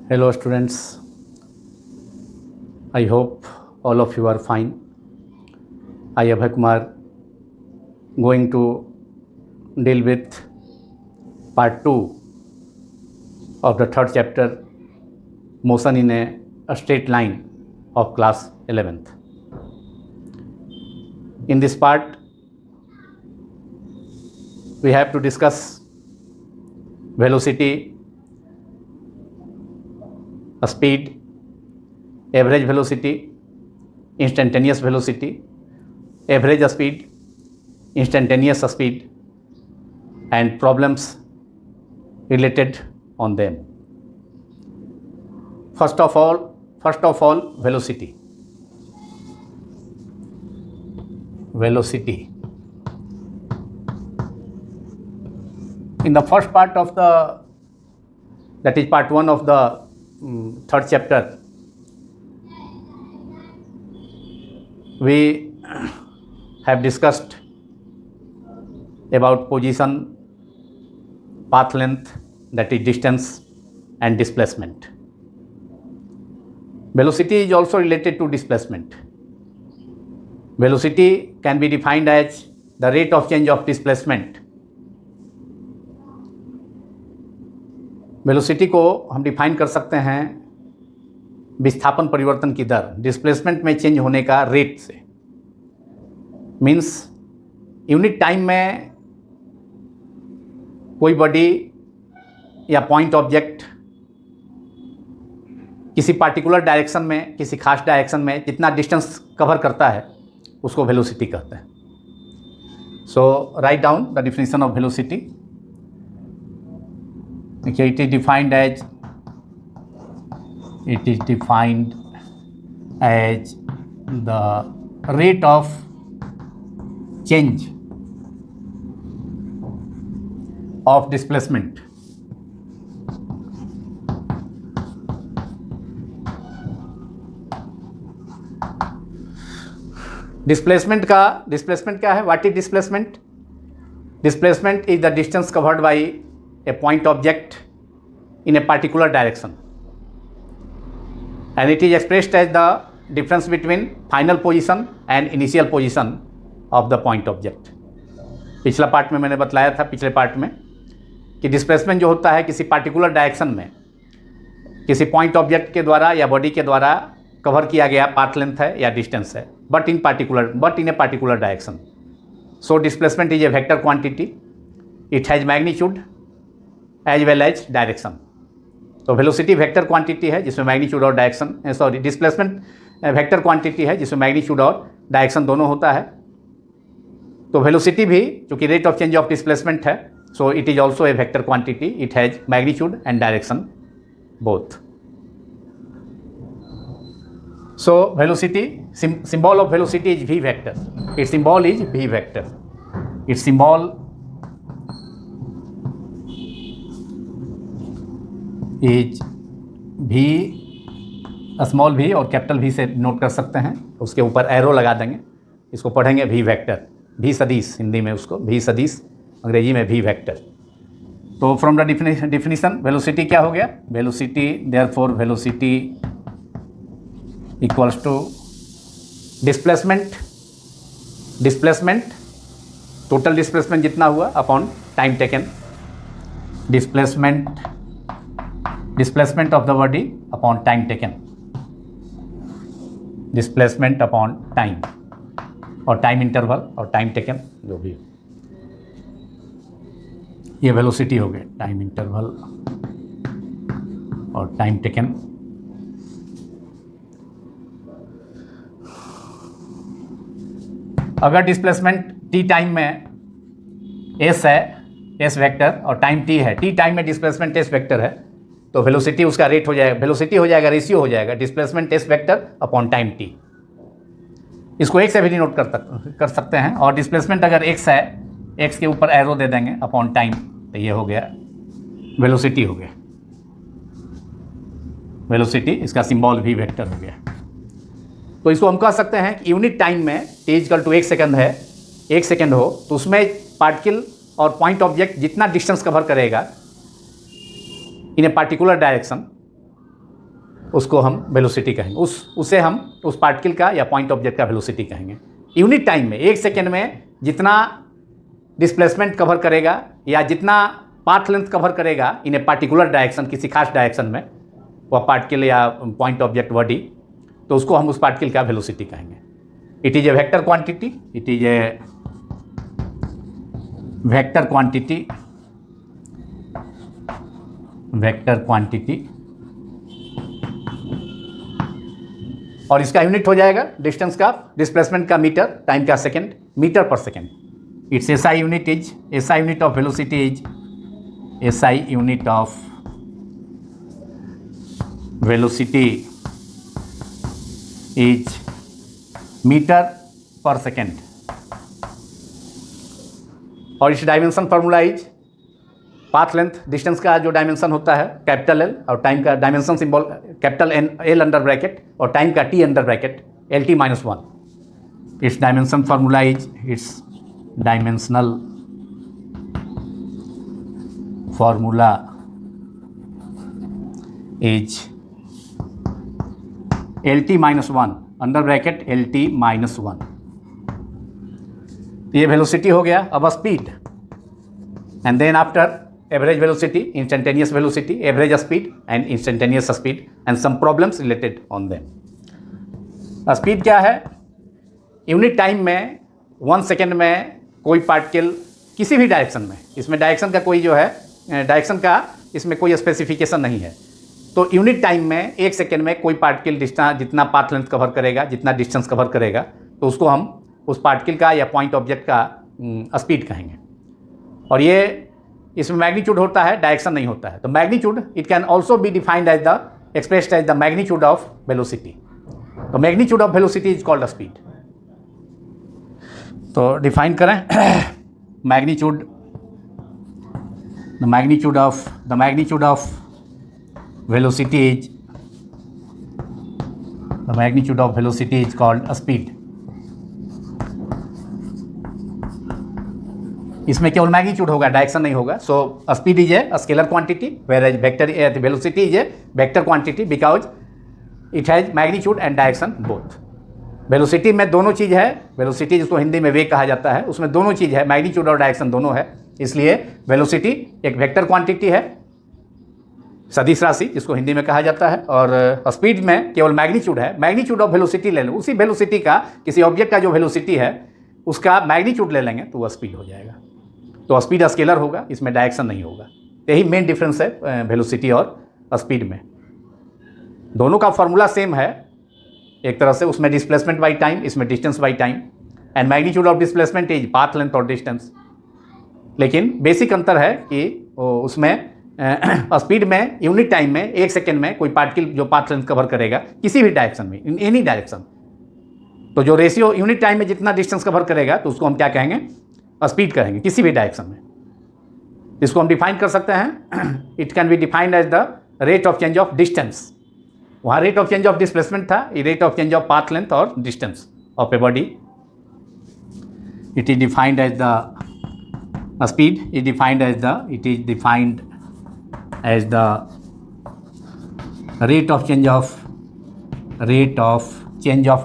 Hello students, I hope all of you are fine. I Abhay Kumar going to deal with part 2 of the third chapter, motion in a straight line of class 11th. In this part we have to discuss velocity, speed, average velocity, instantaneous velocity, average speed, instantaneous speed, and problems related on them. First of all, velocity. Velocity. In the first part of that is part 1 of the third chapter, we have discussed about position, path length, that is distance, and displacement. Velocity is also related to displacement. Velocity can be defined as the rate of change of displacement. Velocity को हम define कर सकते हैं विस्थापन परिवर्तन की दर, displacement में change होने का रेट से। मीन्स यूनिट टाइम में कोई बॉडी या पॉइंट ऑब्जेक्ट किसी पार्टिकुलर डायरेक्शन में, किसी खास डायरेक्शन में जितना डिस्टेंस कवर करता है उसको वेलोसिटी कहते हैं। So write down the definition of velocity. Okay, it is defined as the rate of change of displacement. Displacement क्या है? What is displacement? Displacement is the distance covered by a point object in a particular direction, and it is expressed as the difference between final position and initial position of the point object. पिछला part में मैंने बतलाया था, पिछले part में, कि displacement जो होता है किसी पार्टिकुलर डायरेक्शन में किसी पॉइंट ऑब्जेक्ट के द्वारा या बॉडी के द्वारा कवर किया गया पाथ लेंथ है या डिस्टेंस है, but in a particular direction. So displacement is a vector quantity. It has magnitude as well as direction. तो वेलोसिटी वेक्टर क्वांटिटी है जिसमें मैग्नीट्यूड और डायरेक्शन, डिस्प्लेसमेंट वेक्टर क्वांटिटी है जिसमें मैग्नीट्यूड और डायरेक्शन दोनों होता है. तो वेलोसिटी भी चूँकि rate of change of displacement है, so it is also a vector quantity. It has magnitude and direction both. So velocity, symbol of velocity is v vector. Its symbol is v vector. Its symbol is भी, small भी और capital भी से note कर सकते हैं. उसके ऊपर एरो लगा देंगे, इसको पढ़ेंगे भी वेक्टर, भी सदिश हिंदी में उसको, भी सदिश अंग्रेजी में भी वेक्टर. तो फ्रॉम द डिफिनीशन वेलोसिटी क्या हो गया? Velocity, therefore velocity equals to displacement total displacement जितना हुआ upon time taken. Displacement of the body upon time taken. Displacement upon time और टाइम इंटरवल और टाइम टेकन जो भी, ये वेलोसिटी हो गए. टाइम इंटरवल और टाइम टेकन. अगर डिस्प्लेसमेंट टी टाइम में एस है, एस वेक्टर, और टाइम टी है, टी टाइम में डिस्प्लेसमेंट एस वेक्टर है, तो वेलोसिटी उसका रेट हो जाएगा, वेलोसिटी हो जाएगा, रेशियो हो जाएगा displacement S vector upon time T. इसको एक से भी नोट कर सकते हैं. और डिस्प्लेसमेंट अगर एक्स है, एक्स के ऊपर एरो दे देंगे अपॉन टाइम, तो ये हो गया वेलोसिटी हो गया. वेलोसिटी, इसका सिंबल भी वेक्टर हो गया. तो इसको हम कह सकते हैं कि यूनिट टाइम में t = 1 सेकंड है, 1 सेकंड हो तो उसमें पार्टिकल और पॉइंट ऑब्जेक्ट जितना डिस्टेंस कवर करेगा इन ए पार्टिकुलर डायरेक्शन, उसको हम वेलोसिटी कहेंगे, उसे हम उस पार्टिकल का या पॉइंट ऑब्जेक्ट का वेलोसिटी कहेंगे। यूनिट टाइम में 1 सेकेंड में जितना डिस्प्लेसमेंट कवर करेगा या जितना पाथ लेंथ कवर करेगा इन ए पार्टिकुलर डायरेक्शन, किसी खास डायरेक्शन में, वह पार्टिकल या पॉइंट ऑब्जेक्ट बॉडी, तो उसको हम उस पार्टिकल का वेलोसिटी कहेंगे। It is a vector quantity, it is a vector quantity, vector quantity, और इसका यूनिट हो जाएगा डिस्टेंस का, डिस्प्लेसमेंट का मीटर, टाइम का second, metre per second. Its SI unit is, SI unit of velocity is, SI unit of velocity is metre पर second. और इस dimension formula is, path length distance का जो डायमेंशन होता है कैपिटल एल, और time का dimension symbol capital N, L under bracket, और टाइम का T under bracket, L T minus 1। It's dimension formula is, it's dimensional formula is L T minus 1 under bracket L T minus 1। ये velocity हो गया। अब speed, and then after average velocity, instantaneous velocity, average speed and instantaneous speed, and some problems related on them. Speed क्या है? Unit time में 1 second में कोई particle किसी भी डायरेक्शन में, इसमें डायरेक्शन का कोई जो है, डायरेक्शन का इसमें कोई स्पेसिफिकेशन नहीं है, तो यूनिट टाइम में 1 सेकेंड में कोई पार्टिकल डिस्टेंस जितना पाथ लेंथ कवर करेगा, जितना डिस्टेंस कवर करेगा, तो उसको हम उस पार्टिकल का या पॉइंट ऑब्जेक्ट का स्पीड कहेंगे। और ये इसमें मैग्नीट्यूड होता है, डायरेक्शन नहीं होता है। तो magnitude, it can also be defined as the, expressed as the magnitude of velocity. तो magnitude of velocity is called speed. तो डिफाइन करें magnitude, the magnitude of velocity is, the magnitude of velocity is called speed. इसमें केवल magnitude होगा, direction नहीं होगा। So speed is a scalar quantity, where vector velocity is a vector quantity, because it has magnitude and direction both. Velocity में दोनों चीज़ है, velocity जिसको हिंदी में वेग कहा जाता है, उसमें दोनों चीज़ है, मैग्नीट्यूड और डायरेक्शन दोनों है। इसलिए वेलोसिटी एक वेक्टर क्वांटिटी है, सदिश राशि जिसको हिंदी में कहा जाता है, और स्पीड में केवल मैग्नीट्यूड है। मैग्नीट्यूड ऑफ वेलोसिटी ले लो, उसी वेलोसिटी का, किसी ऑब्जेक्ट का जो वेलोसिटी है उसका मैग्नीट्यूड ले लेंगे तो वह स्पीड हो जाएगा। तो स्पीड स्केलर होगा, इसमें डायरेक्शन नहीं होगा। यही मेन डिफरेंस है वेलोसिटी और स्पीड में। दोनों का फॉर्मूला सेम है एक तरह से, उसमें डिस्प्लेसमेंट बाई टाइम, इसमें distance by time, and magnitude of displacement is path length और डिस्टेंस। लेकिन बेसिक अंतर है कि उसमें स्पीड में यूनिट टाइम में 1 सेकेंड में कोई पार्टिकल जो पाथ लेंथ कवर करेगा किसी भी डायरेक्शन में, इन एनी डायरेक्शन, तो जो रेशियो यूनिट टाइम में जितना डिस्टेंस कवर करेगा तो उसको हम क्या कहेंगे? स्पीड कहेंगे, किसी भी डायरेक्शन में। इसको हम डिफाइन कर सकते हैं, it can be defined as the rate of change of distance. वहाँ rate of change of displacement था, ये rate of change of path length और distance of a body. It is defined as the speed is defined as the, it is defined as the rate of change of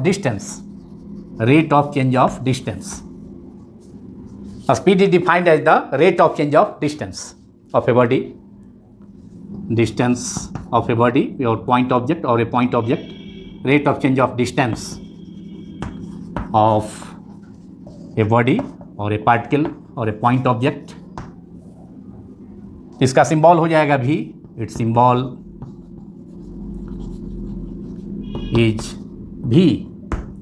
distance, rate of change of distance. Speed is defined as the rate of change of distance of a body, distance of a body or point object or a point object, rate of change of distance of a body or a particle or a point object. इसका symbol हो जाएगा भी, it's symbol is भी,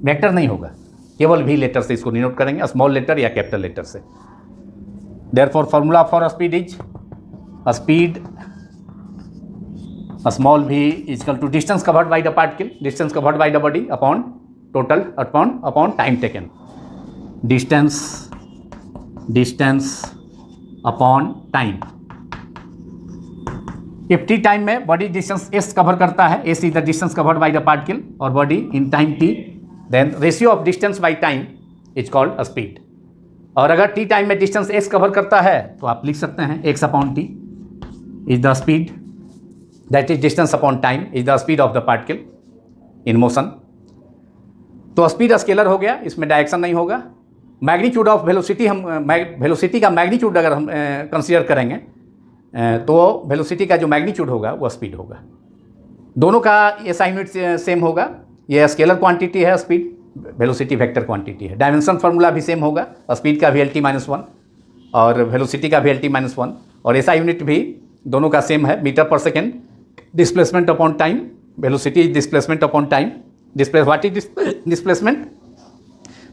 vector नहीं होगा, केवल भी letter से इसको डिनोट करेंगे, स्मॉल लेटर या कैपिटल लेटर से। Therefore formula for speed is, speed small v is equal to distance covered by the particle, distance covered by the body upon total upon time taken, distance upon time. if t time में body distance s cover करता है, s is the distance covered by the particle और body in time t, then ratio of distance by time is called speed. और अगर t time में distance s cover करता है तो आप लिख सकते हैं x upon t is the speed, that is distance upon time is the speed of the particle in motion. तो स्पीड स्केलर हो गया, इसमें डायरेक्शन नहीं होगा। मैग्नीट्यूड ऑफ वेलोसिटी, हम वेलोसिटी का मैग्नीट्यूड अगर हम कंसीडर करेंगे तो वेलोसिटी का जो मैग्नीट्यूड होगा वो स्पीड होगा। दोनों का एसआई यूनिट सेम होगा। ये स्केलर क्वांटिटी है स्पीड, वेलोसिटी वेक्टर क्वांटिटी है। डायमेंशन फार्मूला भी सेम होगा, स्पीड का भी LT-1 और वेलोसिटी का भी LT-1 और एसआई यूनिट भी दोनों का सेम है, मीटर पर second. Displacement upon time, velocity is displacement upon time. What is displacement?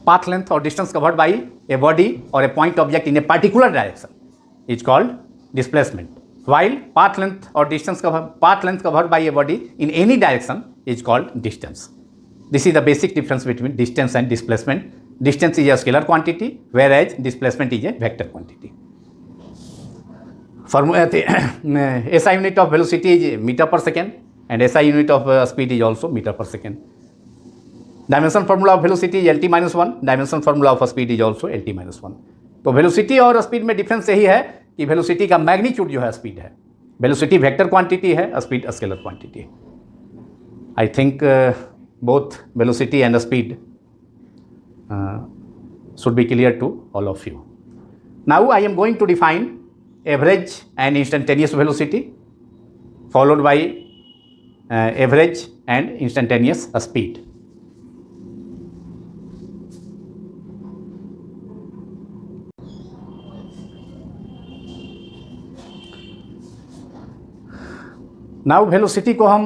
Path length और distance covered by a body और a point object in a particular direction is called displacement, while path length or distance covered by a body in any direction is called distance. This is the basic difference between distance and displacement. Distance is a scalar quantity, whereas displacement is a vector quantity. SI unit of velocity is meter per second and SI unit of speed is also meter per second. Dimension formula of velocity is LT-1, dimension formula of speed is also LT-1. तो velocity और speed में difference यही है कि velocity का magnitude जो है speed है, वेलोसिटी वेक्टर क्वांटिटी है, स्पीड स्केलर क्वांटिटी है। I think both velocity and speed should be clear to all of you. Now I am going to define average and instantaneous velocity followed by average and instantaneous speed. Now velocity को हम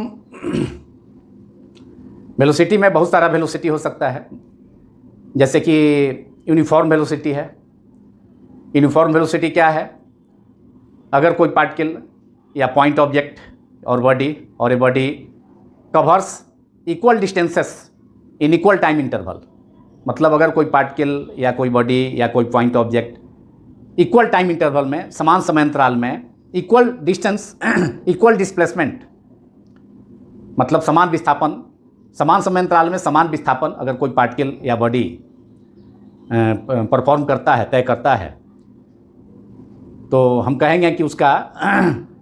velocity में बहुत सारा velocity हो सकता है, जैसे कि यूनिफॉर्म वेलोसिटी है। यूनिफॉर्म वेलोसिटी क्या है? अगर कोई पार्टिकल या पॉइंट ऑब्जेक्ट और a body covers equal distances in equal time interval, मतलब अगर कोई पार्टिकल या कोई बॉडी या कोई point object equal time interval में, समान समय अंतराल में, इक्वल डिस्टेंस इक्वल डिस्प्लेसमेंट, मतलब समान विस्थापन, समान समय अंतराल में समान विस्थापन अगर कोई पार्टिकल या बॉडी परफॉर्म करता है, तय करता है, तो हम कहेंगे कि उसका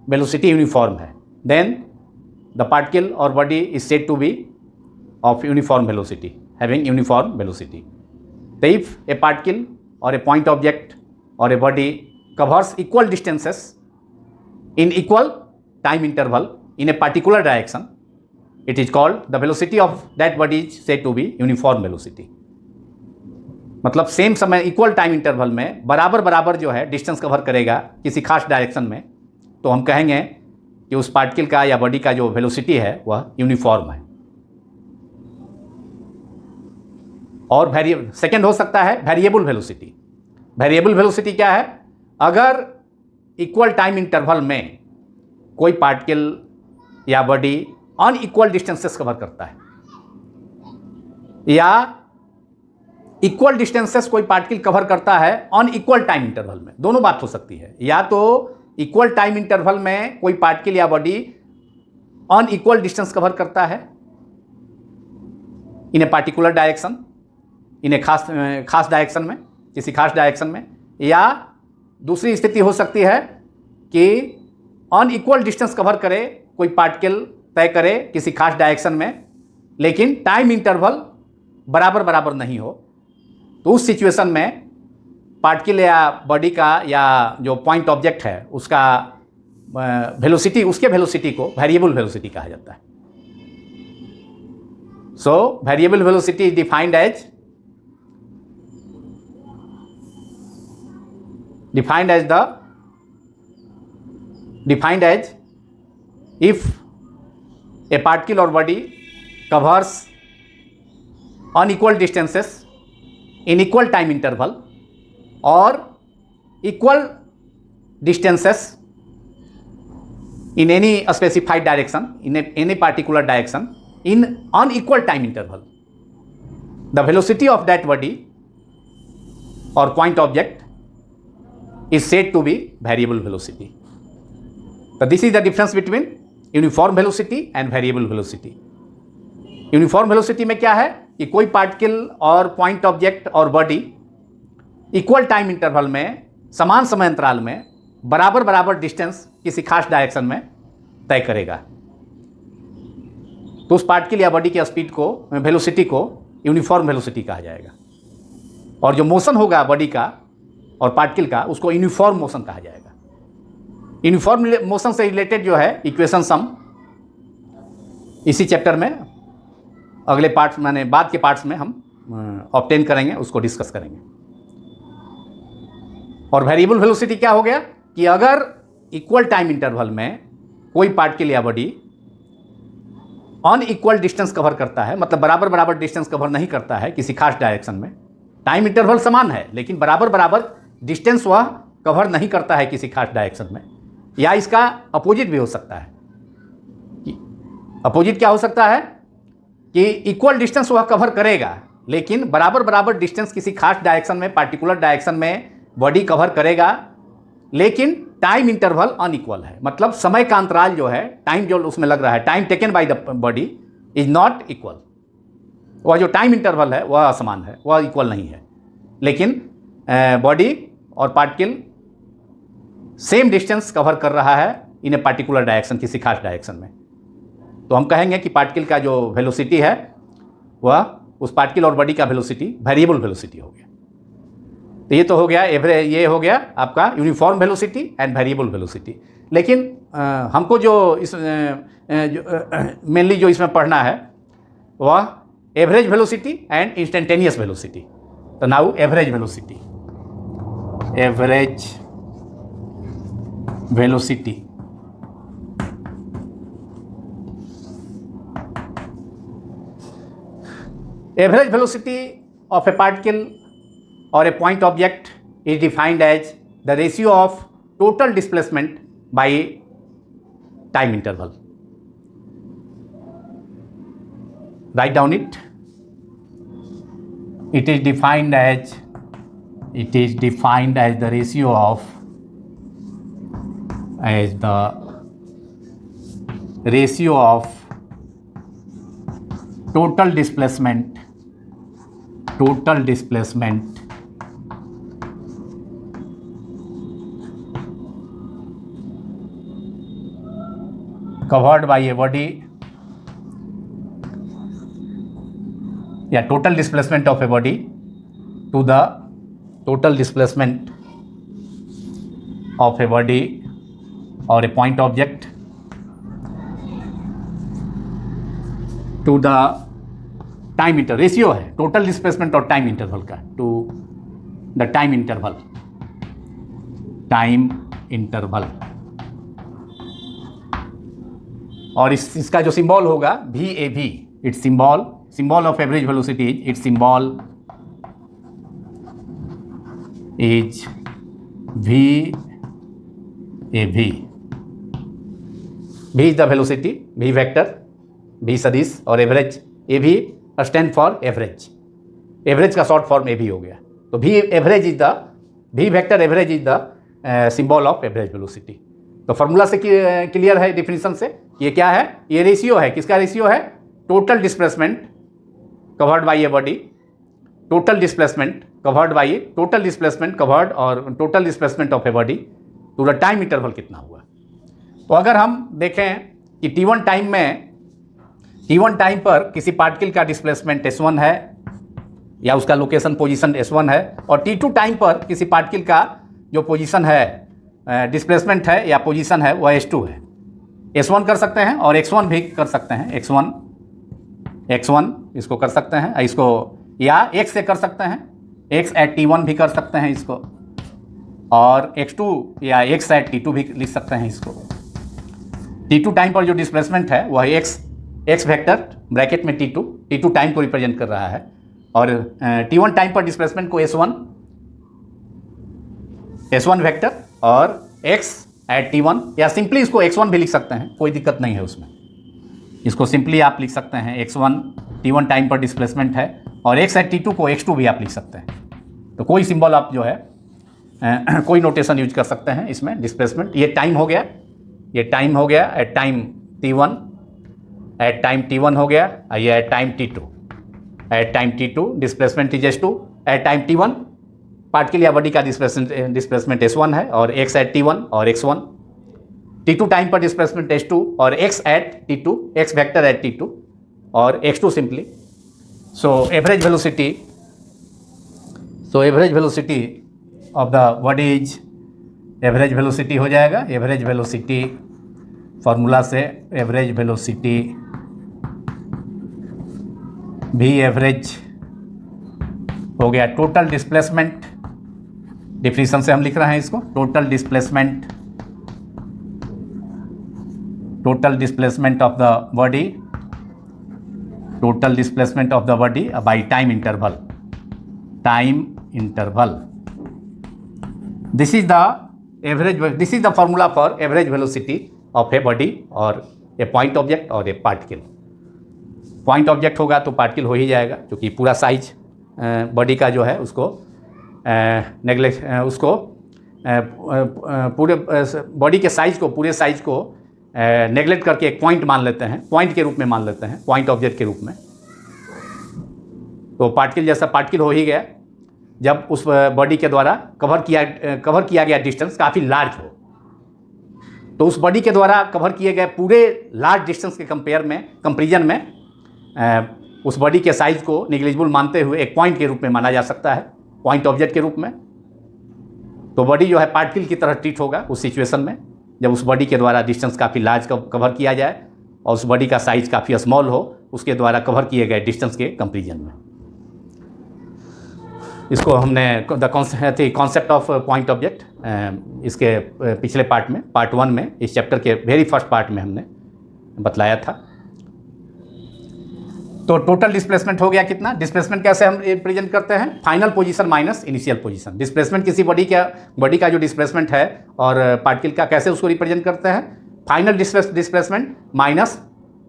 वेलोसिटी यूनिफॉर्म है। देन द पार्टिकल और body is said to be of uniform velocity, having uniform velocity. तो इफ ए पार्टिकल और ए पॉइंट ऑब्जेक्ट और a body covers equal distances in equal time interval in a particular direction, it is called the velocity of that body is said to be uniform velocity. मतलब same समय equal time interval में बराबर जो है distance cover करेगा किसी खास direction में, तो हम कहेंगे कि उस पार्टिकल का या बॉडी का जो वेलोसिटी है वह यूनिफॉर्म है। और सेकेंड हो सकता है वेरिएबल वेलोसिटी। वेरिएबल वेलोसिटी क्या है? अगर इक्वल टाइम इंटरवल में कोई पार्टिकल या बॉडी अनइक्वल डिस्टेंसेस कवर करता है, या इक्वल डिस्टेंसेस कोई पार्टिकल कवर करता है अनइक्वल टाइम इंटरवल में, दोनों बात हो सकती है। या तो इक्वल टाइम इंटरवल में कोई पार्टिकल या बॉडी अनइक्वल डिस्टेंस कवर करता है इन ए पार्टिकुलर डायरेक्शन, इन ए खास डायरेक्शन में, किसी खास डायरेक्शन में, या दूसरी स्थिति हो सकती है कि अनइक्वल डिस्टेंस कवर करे कोई पार्टिकल, तय करे किसी खास डायरेक्शन में, लेकिन टाइम इंटरवल बराबर नहीं हो। तो उस सिचुएशन में पार्टिकल या बॉडी का या जो पॉइंट ऑब्जेक्ट है उसका वेलोसिटी, उसके वेलोसिटी को वेरिएबल वेलोसिटी कहा जाता है। So variable velocity is defined as if a particle or body covers unequal distances in equal time interval or equal distances in any specified direction, in any particular direction in unequal time interval, the velocity of that body or point object is said to be variable velocity. So this is the difference between uniform velocity and variable velocity. Uniform velocity में क्या है कि कोई particle और point object और body equal time interval में, समान समय अंतराल में बराबर डिस्टेंस किसी खास डायरेक्शन में तय करेगा। तो उस पार्टिकल या बॉडी की स्पीड को, वेलोसिटी को यूनिफॉर्म वेलोसिटी कहा जाएगा। और जो मोशन होगा बॉडी का और पार्टिकल का, उसको यूनिफॉर्म मोशन कहा जाएगा। यूनिफॉर्म मोशन से रिलेटेड जो है इक्वेशन सम इसी चैप्टर में अगले पार्ट्स माने बाद के पार्ट्स में हम ऑब्टेन करेंगे, उसको डिस्कस करेंगे। और वेरिएबल वेलोसिटी क्या हो गया कि अगर इक्वल टाइम इंटरवल में कोई पार्टिकल या बॉडी अनइक्वल डिस्टेंस कवर करता है, मतलब बराबर बराबर डिस्टेंस कवर नहीं करता है किसी खास डायरेक्शन में, टाइम इंटरवल समान है लेकिन बराबर बराबर डिस्टेंस वह कवर नहीं करता है किसी खास डायरेक्शन में, या इसका अपोजिट भी हो सकता है। अपोजिट क्या हो सकता है कि इक्वल डिस्टेंस वह कवर करेगा लेकिन बराबर बराबर डिस्टेंस किसी खास डायरेक्शन में, पार्टिकुलर डायरेक्शन में बॉडी कवर करेगा, लेकिन टाइम इंटरवल अनइक्वल है, मतलब समय का अंतराल जो है, टाइम जो उसमें लग रहा है, time taken by the body is not equal. वह जो टाइम इंटरवल है वह असमान है, वह इक्वल नहीं है, लेकिन बॉडी और पार्टिकल सेम डिस्टेंस कवर कर रहा है इन ए पार्टिकुलर डायरेक्शन, किसी खास डायरेक्शन में। तो हम कहेंगे कि पार्टिकल का जो वेलोसिटी है वह उस पार्टिकल और बॉडी का वेलोसिटी वेरिएबल वेलोसिटी हो गया। तो ये तो हो गया एवरेज, ये हो गया आपका uniform velocity and variable velocity. लेकिन हमको जो इस मेनली जो इसमें पढ़ना है वह average velocity and instantaneous velocity. तो now average velocity, average velocity average velocity of a particle or a point object is defined as the ratio of total displacement by time interval. Write down it. It is defined as the ratio of total displacement covered by a body, या total displacement of a body to the total displacement of a body or a point object to the time interval. Ratio है total displacement और time interval का to the time interval. और इसका जो symbol होगा V A V, it's symbol of average velocity, it's symbol is V A V. V is the velocity, V vector, V सदिश, और average A V stand for average. Average का short form A V हो गया। तो V average is the, V vector average is the symbol of average velocity. तो formula से clear है definition से, ये क्या है, ये रेशियो है, किसका रेशियो है, total displacement covered by a body, total displacement covered और total displacement of a body to the time interval कितना हुआ। तो अगर हम देखें कि T1 टाइम पर किसी पार्टिकल का डिस्प्लेसमेंट S1 है या उसका लोकेशन पोजीशन S1 है, और T2 टाइम पर किसी पार्टिकल का जो पोजीशन है, डिस्प्लेसमेंट है या पोजीशन है, वह S2 है। S1 कर सकते हैं और X1 भी कर सकते हैं। X1 इसको कर सकते हैं, इसको या X से कर सकते हैं, X at T1 भी कर सकते हैं इसको, और X2 या X at T2 भी लिख सकते हैं इसको। T2 टाइम पर जो डिस्प्लेसमेंट है वह एक्स वेक्टर ब्रैकेट में T2 टाइम को रिप्रेजेंट कर रहा है, और T1 टाइम पर डिस्प्लेसमेंट को S1 वेक्टर और X at T1, या सिंपली इसको X1 भी लिख सकते हैं, कोई दिक्कत नहीं है उसमें। इसको सिंपली आप लिख सकते हैं X1 T1 टाइम पर डिस्प्लेसमेंट है, और X at T2 को X2 भी आप लिख सकते हैं। तो कोई सिंबल आप जो है कोई नोटेशन यूज कर सकते हैं इसमें। डिस्प्लेसमेंट ये टाइम हो गया, ये टाइम हो गया eight time T1, eight time T1 हो गया, ये at time T2, at time T2 displacement is S2, at time T1 particle या बॉडी का डिस्प्लेसमेंट S1 है, और X एट T1 और X1। T2 टाइम पर डिस्प्लेसमेंट S2 और X at T2, X vector at T2, और x2 simply. So average velocity of the body is, average velocity हो जाएगा, एवरेज वेलोसिटी फॉर्मूला से average velocity भी average हो गया टोटल डिस्प्लेसमेंट. डिफिनीशन से हम लिख रहे हैं इसको, total displacement of the body, total displacement of the body by time interval. This is the formula for average velocity of a body और ए पॉइंट ऑब्जेक्ट और ए पार्टिकल. पॉइंट ऑब्जेक्ट होगा तो पार्टिकल हो ही जाएगा, क्योंकि पूरा साइज बॉडी का जो है उसको पूरे बॉडी के साइज को, पूरे साइज को नेगलेक्ट करके एक पॉइंट मान लेते हैं, पॉइंट के रूप में मान लेते हैं, पॉइंट ऑब्जेक्ट के रूप में. तो पार्टिकल जैसा पार्टिकल हो ही गया जब उस बॉडी के द्वारा कवर किया गया डिस्टेंस काफ़ी लार्ज हो. तो उस बॉडी के द्वारा कवर किए गए पूरे लार्ज डिस्टेंस के कंपेरिजन में उस बॉडी के साइज को निग्लिजिबल मानते हुए एक पॉइंट के रूप में माना जा सकता है, पॉइंट ऑब्जेक्ट के रूप में. तो बॉडी जो है पार्टिकल की तरह ट्रीट होगा उस सिचुएशन में जब उस बॉडी के द्वारा डिस्टेंस काफ़ी लार्ज कवर किया जाए और उस बॉडी का साइज काफ़ी स्मॉल हो उसके द्वारा कवर किए गए डिस्टेंस के कंपेरिजन में. इसको हमने the concept of point object इसके पिछले पार्ट में, पार्ट 1 में, इस चैप्टर के वेरी फर्स्ट पार्ट में हमने बतलाया था. तो टोटल डिस्प्लेसमेंट हो गया कितना. डिस्प्लेसमेंट कैसे हम रिप्रेजेंट करते हैं, final position minus initial position. Displacement किसी बॉडी का जो डिस्प्लेसमेंट है और पार्टिकल का कैसे उसको रिप्रेजेंट करते हैं, final displacement minus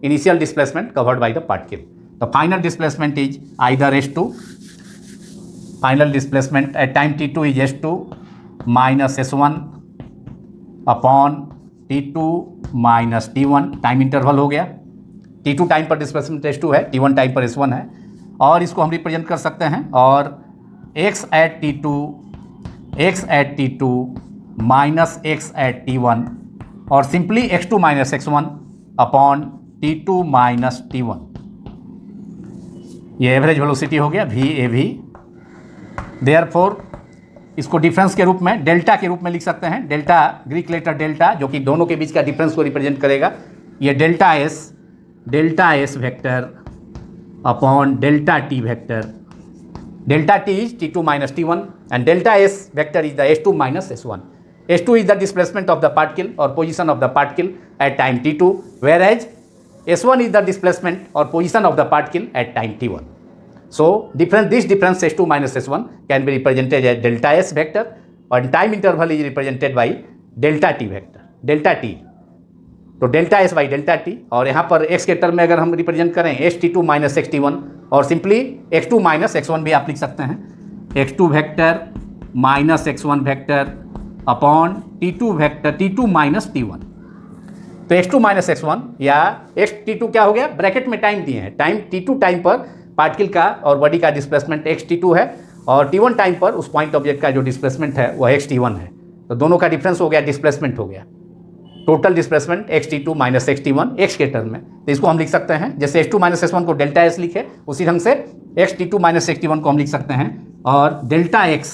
initial displacement covered by the particle. तो final displacement is either S2, final displacement at time T2 is S2 minus S1 upon T2 minus T1. Time interval हो गया, T2 time पर displacement S2 है, T1 time पर S1 है. और इसको हम रिप्रेजेंट कर सकते हैं और x at T2 minus x at T1 और simply x2 minus x1 upon T2 minus T1. ये एवरेज वेलोसिटी हो गया VAV. देयरफॉर इसको डिफरेंस के रूप में, डेल्टा के रूप में लिख सकते हैं. डेल्टा, ग्रीक लेटर डेल्टा, जो कि दोनों के बीच का डिफरेंस को रिप्रेजेंट करेगा. ये delta S vector upon delta T vector. Delta T is T2 minus T1 and delta S vector is the S2 minus S1. S2 is the displacement of the particle or position of the particle at time T2, whereas S1 is the displacement or position of the particle at time T1. So this difference S2 minus S1 can be represented as delta S vector and time interval is represented by delta T vector, delta T. तो delta S by delta T, और यहाँ पर x के term में अगर हम represent करें ST2 minus XT1 और सिंपली x2 माइनस x1 भी आप लिख सकते हैं. x2 vector minus x1 vector upon T2 vector T2 minus T1. तो x2 माइनस x1 या XT2 क्या हो गया, ब्रैकेट में टाइम दिए हैं. टाइम T2 टाइम पर पार्टिकल का और बॉडी का डिस्प्लेसमेंट XT2 है और T1 टाइम पर उस पॉइंट ऑब्जेक्ट का जो डिस्प्लेसमेंट है वह XT1 है. तो दोनों का डिफरेंस हो गया, डिस्प्लेसमेंट हो गया. Total displacement XT2 minus XT1 x के टर्म में. तो इसको हम लिख सकते हैं जैसे S2 माइनस S1 को डेल्टा S लिखे उसी ढंग से XT2 माइनस XT1 को हम लिख सकते हैं. और delta X,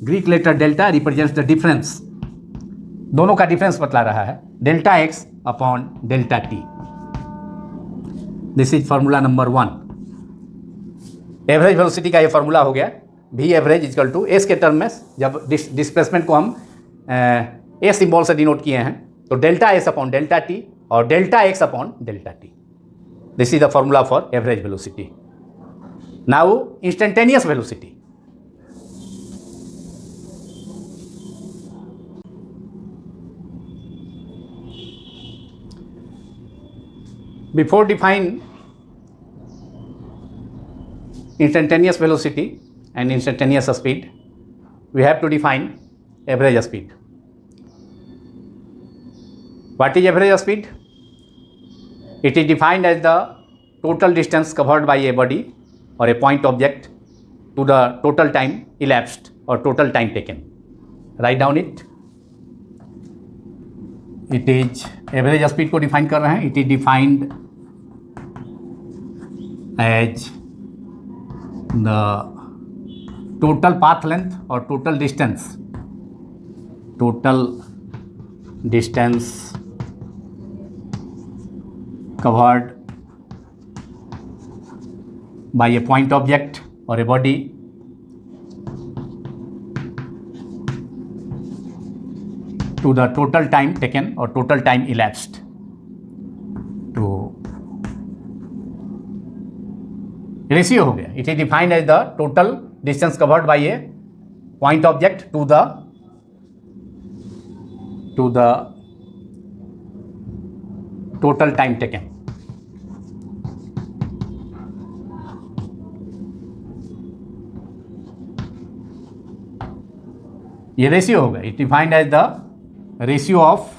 Greek letter delta represents the difference, दोनों का डिफरेंस बतला रहा है, delta X upon delta T. This is formula number 1. Average velocity का ये फॉर्मूला हो गया, V average equal to S के टर्म में जब डिस्प्लेसमेंट को हम A सिंबल से डिनोट किए हैं तो delta S upon delta T और delta X upon delta T. This is the formula for average velocity. Now instantaneous velocity. Before define instantaneous velocity and instantaneous speed, we have to define average speed. What is average speed? It is defined as the total distance covered by a body or a point object to the total time elapsed or total time taken. Write down it. It is average speed को define कर रहे हैं. It is defined as the total path length और total distance covered by a point object or a body to the total time taken or total time elapsed to ratio हो गया. It is defined as the total distance covered by a point object to the total time taken. ये ratio होगा. It defined as the ratio of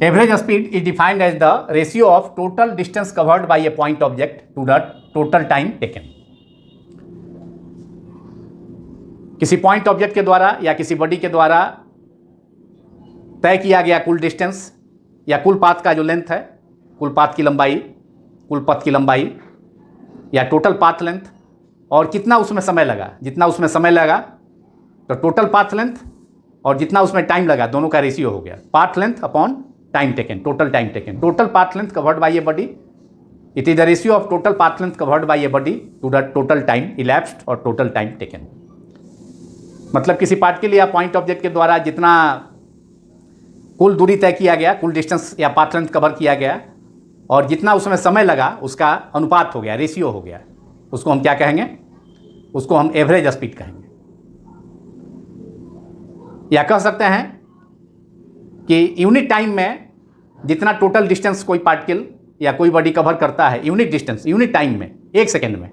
average speed is defined as the ratio of total distance covered by a point object to the total time taken. किसी point object के द्वारा या किसी body के द्वारा तय किया गया कुल डिस्टेंस या कुल पाथ का जो लेंथ है, कुल पाथ की लंबाई, कुल पथ की लंबाई या टोटल पाथ लेंथ, और कितना उसमें समय लगा. जितना उसमें समय लगा तो टोटल पाथ लेंथ और जितना उसमें टाइम लगा दोनों का रेशियो हो गया. Path length upon time taken, total time taken. Total path length covered by a body, it is the ratio of total path length covered by a body to the total time elapsed और total time taken. मतलब किसी particle या point object के द्वारा जितना कुल दूरी तय किया गया, कुल डिस्टेंस या पाथ लेंथ कवर किया गया और जितना उसमें समय लगा उसका अनुपात हो गया, रेशियो हो गया. उसको हम क्या कहेंगे? उसको हम एवरेज स्पीड कहेंगे. या कह सकते हैं कि यूनिट टाइम में जितना टोटल डिस्टेंस कोई पार्टिकल या कोई बॉडी कवर करता है, यूनिट डिस्टेंस, यूनिट टाइम में, 1 सेकेंड में,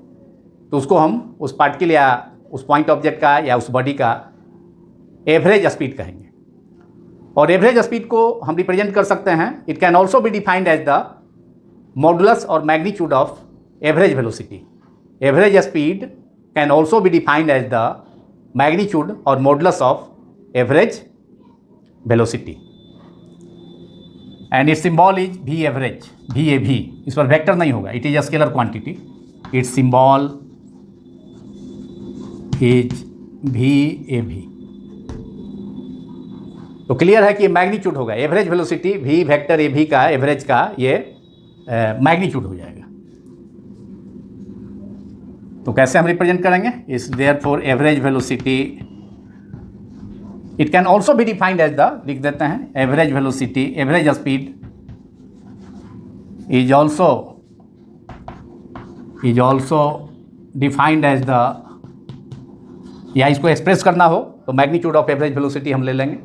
तो उसको हम उस पार्टिकल या उस पॉइंट ऑब्जेक्ट का या उस बॉडी का एवरेज स्पीड कहेंगे. और एवरेज स्पीड को हम रिप्रेजेंट कर सकते हैं. It can also be defined as the modulus और magnitude of average velocity. Average speed can also be defined as the magnitude और modulus of average velocity. And its symbol is V average, VAV. इस पर vector नहीं होगा, it is a scalar quantity. Its symbol is VAV. तो clear है कि magnitude होगा. Average velocity V vector AV का, एवरेज का ये मैग्नीट्यूड हो जाएगा. तो कैसे हम रिप्रेजेंट करेंगे? इस therefore average velocity it can also be defined as the, लिख देते हैं, average velocity, average speed is also defined as the, या इसको एक्सप्रेस करना हो तो मैग्नीट्यूड ऑफ एवरेज वेलोसिटी हम ले लेंगे.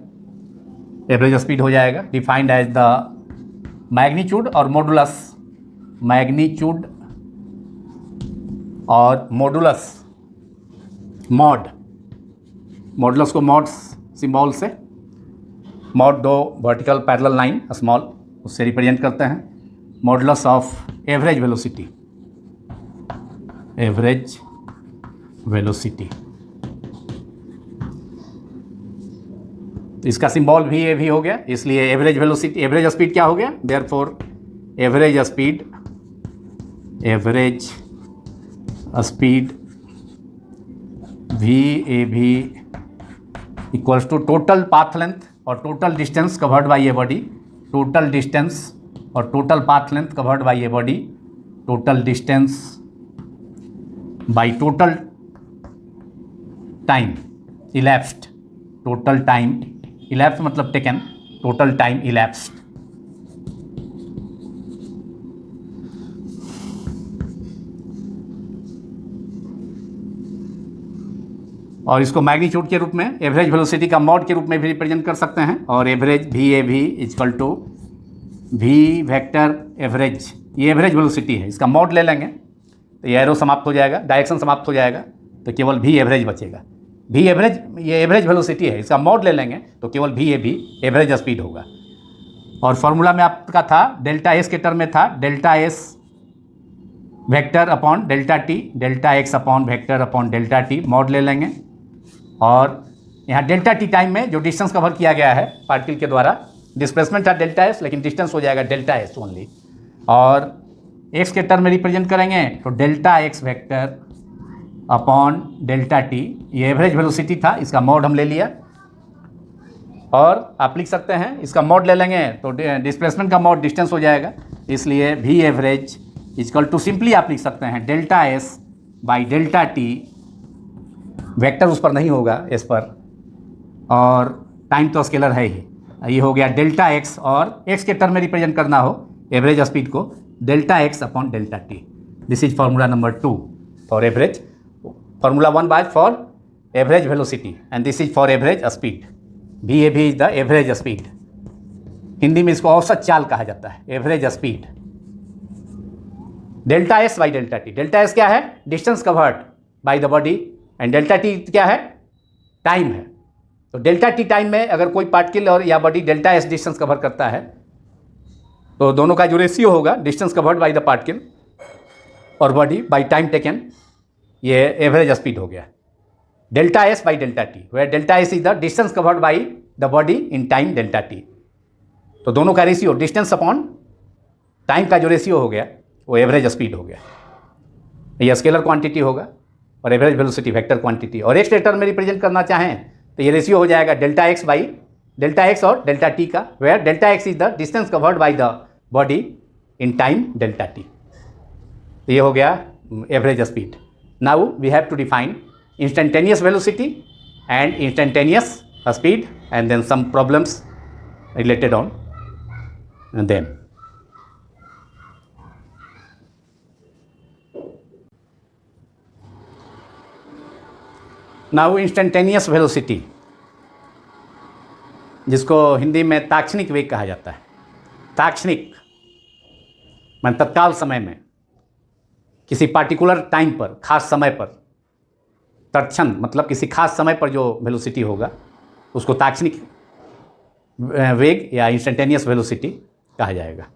एवरेज स्पीड हो जाएगा डिफाइंड एज द मैग्नीट्यूड और मॉडुलस, मैग्नीट्यूड और मॉडुलस, मॉडुलस को मॉड सिंबल से, mod 2 vertical parallel line small, उससे रिप्रेजेंट करते हैं. Modulus of average velocity, average velocity. इसका सिंबल VAV हो गया. इसलिए एवरेज वेलोसिटी, एवरेज स्पीड क्या हो गया? Therefore average speed VAV equals to total path length और total distance covered by a body, total distance और total path length covered by a body, total distance by total time elapsed, total time elapse मतलब taken, total time elapsed. और इसको magnitude के रूप में, average velocity का mod के रूप में भी रिप्रेजेंट कर सकते हैं. और average VAV equal to V vector average, ये एवरेज वेलोसिटी है, इसका मॉड ले लेंगे तो ये एरो समाप्त हो जाएगा, डायरेक्शन समाप्त हो जाएगा, तो केवल V एवरेज बचेगा. V एवरेज, ये एवरेज वेलोसिटी है, इसका मॉड ले लेंगे तो केवल VAV एवरेज स्पीड होगा. और फॉर्मूला में आपका था डेल्टा S के टर्म में था delta S vector upon delta T, delta X upon vector upon delta T, mod ले लेंगे. और यहाँ डेल्टा T टाइम में जो डिस्टेंस कवर किया गया है पार्टिकल के द्वारा, डिस्प्लेसमेंट था डेल्टा S लेकिन डिस्टेंस हो जाएगा डेल्टा S ओनली. और x के टर्म में रिप्रेजेंट करेंगे तो delta x vector upon delta t, ये एवरेज वेलोसिटी था, इसका मॉड हम ले लिया। और आप लिख सकते हैं इसका मॉड ले लेंगे तो डिस्प्लेसमेंट का मॉड डिस्टेंस हो जाएगा, इसलिए v average equal to simply आप लिख सकते हैं delta s by delta t, vector उस पर नहीं होगा एस पर, और टाइम तो स्केलर है ही, ये हो गया डेल्टा x, और x के टर्म में रिप्रेजेंट करना हो एवरेज स्पीड को, delta x upon delta t। This is formula number 2 for average, formula 1 by for average velocity and this is for average speed. VAV is the average speed, Hindi में इसको औसत चाल कहा जाता है, average speed. Delta S by delta T, delta S क्या है? Distance covered by the body, and delta T क्या है? टाइम है। तो डेल्टा टी टाइम में अगर कोई पार्टिकल और या body delta S distance cover करता है तो दोनों का जो रेशियो होगा distance covered by the particle और बॉडी बाय टाइम टेकन, ये एवरेज स्पीड हो गया delta S by delta T, where delta S is the distance covered by the body in time delta T. तो दोनों का ratio distance upon time का जो ratio हो गया वो एवरेज स्पीड हो गया। ये स्केलर क्वांटिटी होगा और एवरेज वेलोसिटी वेक्टर क्वांटिटी, और एक्स वेक्टर में रिप्रेजेंट करना चाहें तो ये रेशियो हो जाएगा delta x by delta X और डेल्टा टी का, where delta X is the distance covered by the body in time delta T. तो ये हो गया average speed. Now we have to define instantaneous velocity and instantaneous speed and then some problems related on them. Now instantaneous velocity, जिसको हिंदी में ताक्षणिक वेग कहा जाता है। ताक्षणिक मान तत्काल समय में, किसी पार्टिकुलर टाइम पर, खास समय पर, तत्क्षण मतलब किसी खास समय पर जो वेलोसिटी होगा उसको ताक्षणिक वेग या इंस्टेंटेनियस वेलोसिटी कहा जाएगा।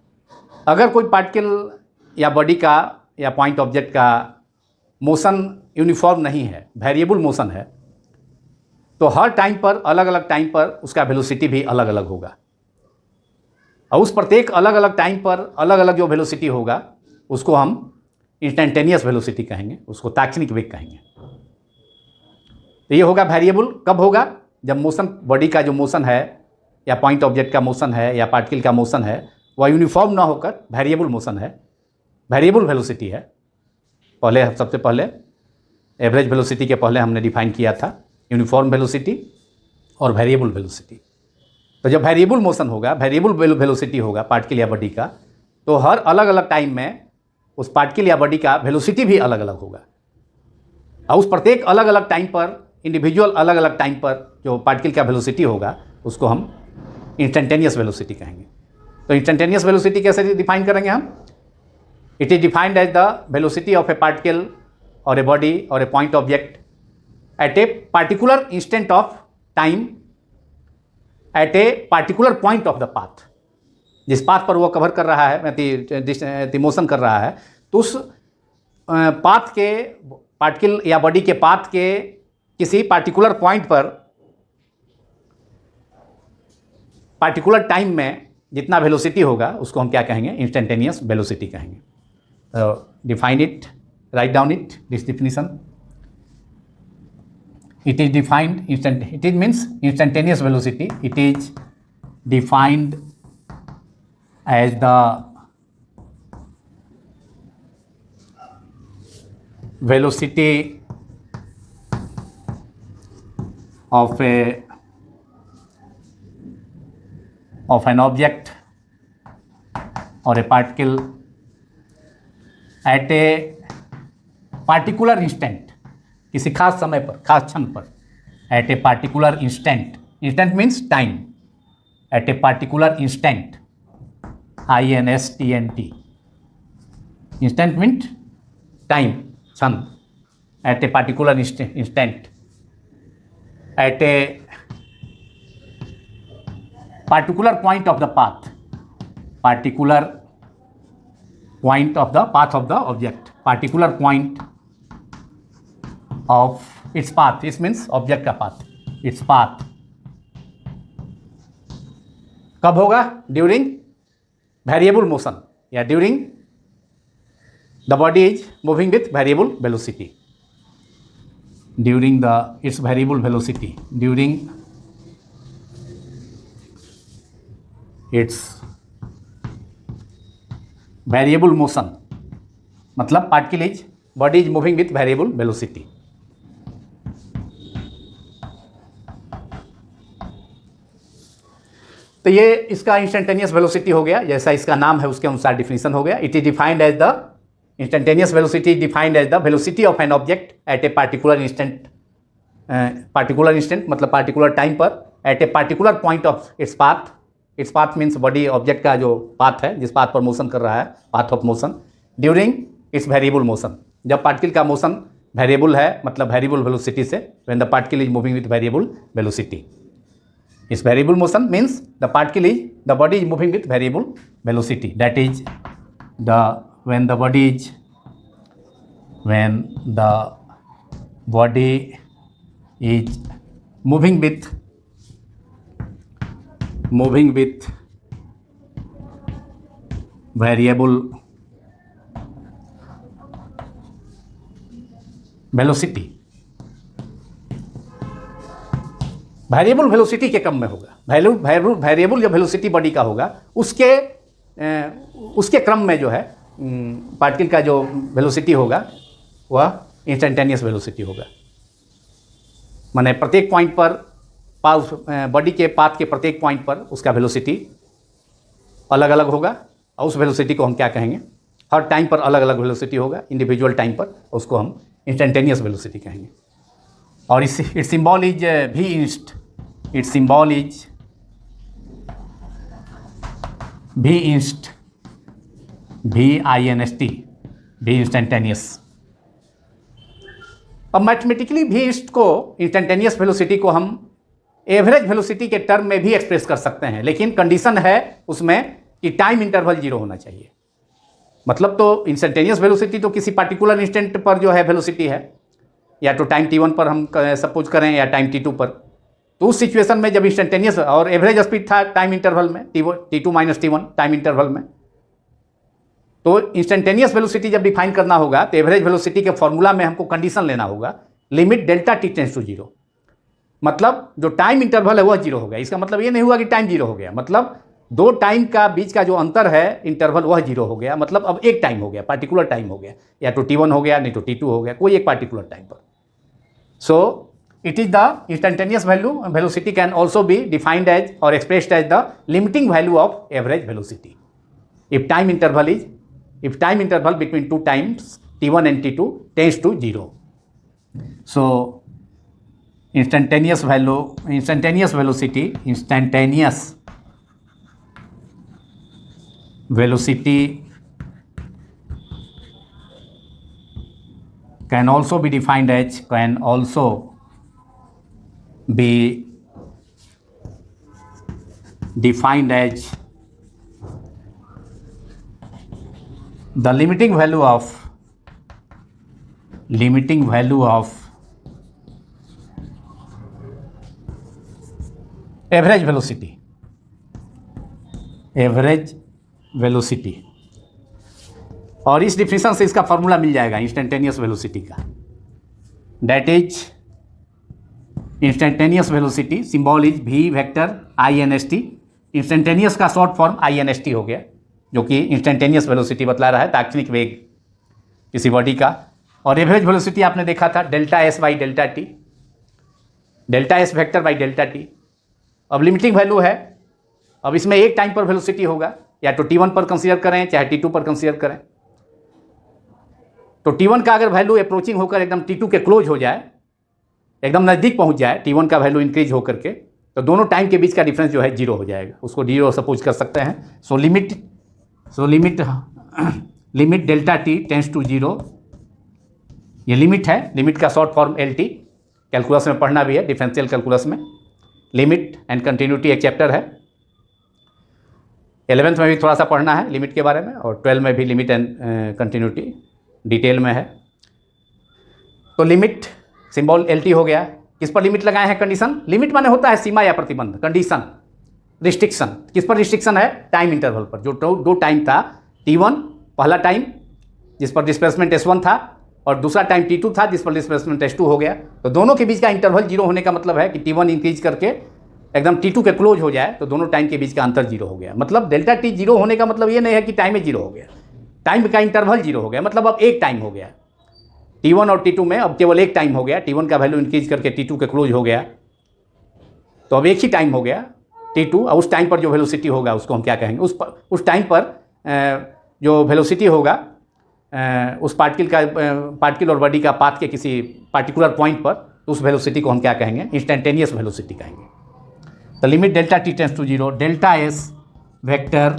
अगर कोई पार्टिकल या बॉडी का या पॉइंट ऑब्जेक्ट का मोशन यूनिफॉर्म नहीं है, वेरिएबल मोशन है, तो हर टाइम पर, अलग अलग टाइम पर उसका वेलोसिटी भी अलग अलग होगा, और उस प्रत्येक अलग अलग टाइम पर अलग अलग जो वेलोसिटी होगा उसको हम इंस्टेंटेनियस वेलोसिटी कहेंगे, उसको ताक्षणिक वेग कहेंगे। तो ये होगा वेरिएबल कब होगा? जब मोशन, बॉडी का जो मोशन है या पॉइंट ऑब्जेक्ट का मोशन है या पार्टिकल का मोशन है वह यूनिफॉर्म ना होकर वेरिएबल मोशन है, वेरिएबल वेलोसिटी है। पहले, सबसे पहले एवरेज वेलोसिटी के पहले हमने डिफाइन किया था यूनिफॉर्म वेलोसिटी और वेरिएबल वेलोसिटी। तो जब वेरिएबल मोशन होगा, वेरिएबल वेलोसिटी होगा पार्टिकल या बॉडी का, तो हर अलग अलग टाइम में उस पार्टिकल या बॉडी का वेलोसिटी भी अलग अलग होगा, और उस प्रत्येक अलग अलग टाइम पर, इंडिविजुअल अलग अलग टाइम पर जो पार्टिकल का वेलोसिटी होगा उसको हम इंस्टेंटेनियस वेलोसिटी कहेंगे। तो इंस्टेंटेनियस वेलोसिटी कैसे डिफाइन करेंगे हम? It is defined as the velocity of a particle और ए बॉडी और a point object at a particular instant of time at a particular point of the path. जिस path पर वो cover कर रहा है, मोशन कर रहा है, तो उस पाथ के, पार्टिकल या बॉडी के पाथ के किसी पार्टिकुलर पॉइंट पर पार्टिकुलर टाइम में जितना वेलोसिटी होगा उसको हम क्या कहेंगे? इंस्टेंटेनियस वेलोसिटी कहेंगे। Define it, write down it, this definition. It is defined it is means instantaneous velocity, it is defined as the velocity of an object or a particle at a particular instant, किसी खास समय पर, खास क्षण पर, at a particular instant, instant means time, at a particular instant, INSTNT, instant means time, क्षण, at a particular instant, at a particular point of the path, particular point of the path of the object, particular point of its path, this means object का path, its path। कब होगा? During variable motion या during the body is moving with variable velocity, during the its variable velocity, during its variable motion, मतलब particle is body is moving with variable velocity. तो ये इसका instantaneous velocity हो गया, जैसा इसका नाम है उसके अनुसार डिफिनीशन हो गया। It is defined as the instantaneous velocity is defined as the velocity of an object at a particular instant, particular instant मतलब पार्टिकुलर टाइम पर, at a particular point of its path. Its path means body object का जो path है, जिस path पर motion कर रहा है, path of motion, during its variable motion, जब पार्टिकल का मोशन वेरिएबल है मतलब वेरिएबल वेलोसिटी से, when the particle is moving with variable velocity. इस variable motion means the particle is the body is moving with variable velocity, that is the when the body is moving with variable velocity, variable velocity के क्रम में होगा। Variable जो velocity body का होगा उसके क्रम में जो है पार्टिकल का जो वेलोसिटी होगा वह इंस्टेंटेनियस वेलोसिटी होगा। माने प्रत्येक पॉइंट पर बॉडी के पाथ के प्रत्येक पॉइंट पर उसका वेलोसिटी अलग अलग होगा, और उस वेलोसिटी को हम क्या कहेंगे, हर टाइम पर अलग अलग वेलोसिटी होगा, इंडिविजुअल टाइम पर, उसको हम इंस्टेंटेनियस वेलोसिटी कहेंगे। और इट्स सिंबल इज भी इंस्ट, इट्स सिंबल इज भी इंस्ट, VINST, भी इंस्टेंटेनियस। अब मैथमेटिकली भी इंस्ट को, इंस्टेंटेनियस वेलोसिटी को हम एवरेज वेलोसिटी के टर्म में भी एक्सप्रेस कर सकते हैं, लेकिन कंडीशन है उसमें कि टाइम इंटरवल 0 होना चाहिए। मतलब तो इंस्टेंटेनियस वेलोसिटी तो किसी पार्टिकुलर इंस्टेंट पर जो है वेलोसिटी है, या तो टाइम t1 पर हम सपोज करें या टाइम t2 पर, तो उस सिचुएशन में जब इंस्टेंटेनियस और एवरेज स्पीड था टाइम इंटरवल में t2 - t1 टाइम इंटरवल में, तो इंस्टेंटेनियस वेलोसिटी जब डिफाइन करना होगा तो एवरेज वेलोसिटी के फॉर्मूला में हमको कंडीशन लेना होगा, limit delta t tends to 0, मतलब जो टाइम इंटरवल है वह 0 हो गया। इसका मतलब ये नहीं हुआ कि टाइम 0 हो गया, मतलब दो टाइम का बीच का जो अंतर है इंटरवल वह 0 हो गया, मतलब अब एक टाइम हो गया, पार्टिकुलर टाइम हो गया, या तो t1 हो गया, नहीं तो t2 हो गया, कोई एक पार्टिकुलर टाइम पर। So it is the instantaneous velocity can also be defined as और expressed as the limiting value of average velocity if time interval between two times t1 and t2 tends to 0. So instantaneous velocity can also be defined as the limiting value of average velocity। और इस definition से इसका formula मिल जाएगा instantaneous velocity का, that is instantaneous velocity symbol is v vector INST। Instantaneous का short form INST हो गया, जो कि इंस्टेंटेनियस वेलोसिटी बतला रहा है, तात्क्षणिक वेग किसी बॉडी का। और एवरेज वेलोसिटी आपने देखा था delta S by delta T, delta S vector by delta T. अब लिमिटिंग वैल्यू है, अब इसमें एक टाइम पर वेलोसिटी होगा, या तो t1 पर कंसीडर करें चाहे t2 पर कंसीडर करें। तो t1 का अगर वैल्यू अप्रोचिंग होकर एकदम t2 के क्लोज हो जाए, एकदम नज़दीक पहुंच जाए, t1 का वैल्यू इंक्रीज होकर के, तो दोनों टाइम के बीच का डिफरेंस जो है 0 हो जाएगा, उसको 0 सपोज कर सकते हैं। So limit delta t tends to 0, ये लिमिट है, लिमिट का शॉर्ट फॉर्म LT, कैलकुलस में पढ़ना भी है, डिफरेंशियल कैलकुलस में। लिमिट एंड कंटिन्यूटी एक चैप्टर है, 11th में भी थोड़ा सा पढ़ना है लिमिट के बारे में, और 12 में भी लिमिट एंड कंटिन्यूटी डिटेल में है। तो लिमिट सिंबल LT हो गया। किस पर लिमिट लगाए हैं? कंडीशन। लिमिट माने होता है सीमा या प्रतिबंध, कंडीशन, रिस्ट्रिक्शन। किस पर रिस्ट्रिक्शन है? टाइम इंटरवल पर। जो दो टाइम था T1 पहला टाइम जिस पर डिस्प्लेसमेंट S1 था और दूसरा टाइम T2 था जिस पर डिस्प्लेसमेंट S2 हो गया। तो दोनों के बीच का इंटरवल जीरो होने का मतलब है कि T1 इंक्रीज करके एकदम T2 के क्लोज हो जाए तो दोनों टाइम के बीच का अंतर जीरो हो गया। मतलब डेल्टा टी जीरो होने का मतलब ये नहीं है कि टाइम में जीरो हो गया, टाइम का इंटरवल जीरो हो गया, मतलब अब एक टाइम हो गया। T1 और T2 में अब केवल एक टाइम हो गया, T1 का वैल्यू इंक्रीज करके T2 के क्लोज हो गया, तो अब एक ही टाइम हो गया T2। और उस टाइम पर जो वेलोसिटी होगा उसको हम क्या कहेंगे, उस टाइम पर जो वेलोसिटी होगा उस पार्टिकल और बॉडी का पाथ के किसी पार्टिकुलर पॉइंट पर, तो उस वेलोसिटी को हम क्या कहेंगे, इंस्टेंटेनियस वेलोसिटी कहेंगे। तो limit delta T tends to zero, delta S vector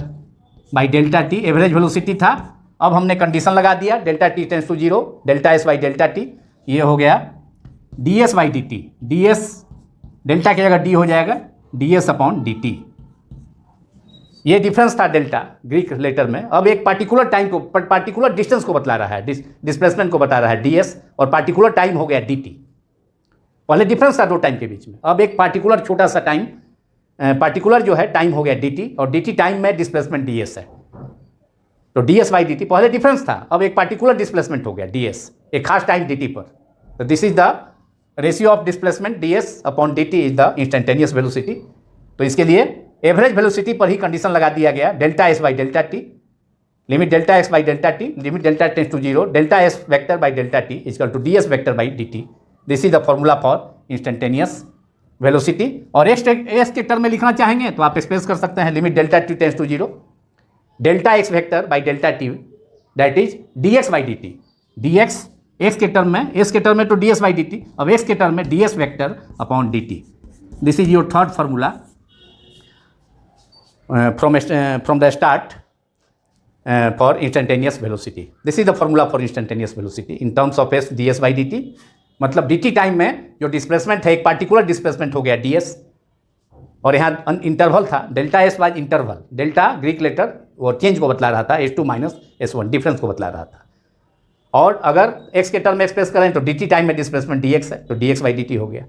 by delta T average velocity था। अब हमने कंडीशन लगा दिया delta T tends to zero, delta S by delta T, ये हो गया D S by D T. D S delta की जगह डी हो जाएगा D S upon D T. ये डिफरेंस था डेल्टा ग्रीक लेटर में। अब एक पार्टिकुलर टाइम को, पार्टिकुलर डिस्टेंस को बतला रहा है, डिस्प्लेसमेंट को बता रहा है डी एस, और पार्टिकुलर टाइम हो गया डी टी। पहले डिफरेंस था दो टाइम के बीच में, अब एक पार्टिकुलर छोटा सा टाइम, पार्टिकुलर जो है टाइम हो गया डी टी, और डी टी टाइम में डिस्प्लेसमेंट डी एस है, तो D S by D T. पहले डिफरेंस था, अब एक पार्टिकुलर डिस्प्लेसमेंट हो गया डी एस, एक खास टाइम डी टी पर। तो this is the ratio of displacement D S upon D T is the instantaneous velocity. तो इसके लिए एवरेज वेलोसिटी पर ही कंडीशन लगा दिया गया delta S by delta T, limit delta x by delta T, limit delta tends to zero, delta S vector by delta T equal to D S vector by D T. This is the formula for instantaneous velocity. और S के term में लिखना चाहेंगे तो आप express कर सकते हैं limit delta T tends to zero, delta X vector by delta T that is D X by D T. D x X के टर्म में, एस के टर्म में तो D S by D T, अब x के term में D S vector upon D T. This is your third formula from the start for instantaneous velocity. This is the formula for instantaneous velocity in terms of s ds by dt। मतलब dt time में जो displacement है, एक particular displacement हो गया ds, और यहाँ interval था delta S by interval. Delta Greek letter वो चेंज को बतला रहा था, S2 माइनस S1 डिफरेंस को बतला रहा था। और अगर x के टर्म में एक्सप्रेस करें तो dt टाइम में डिस्प्लेसमेंट dx है, तो dx बाई dt हो गया,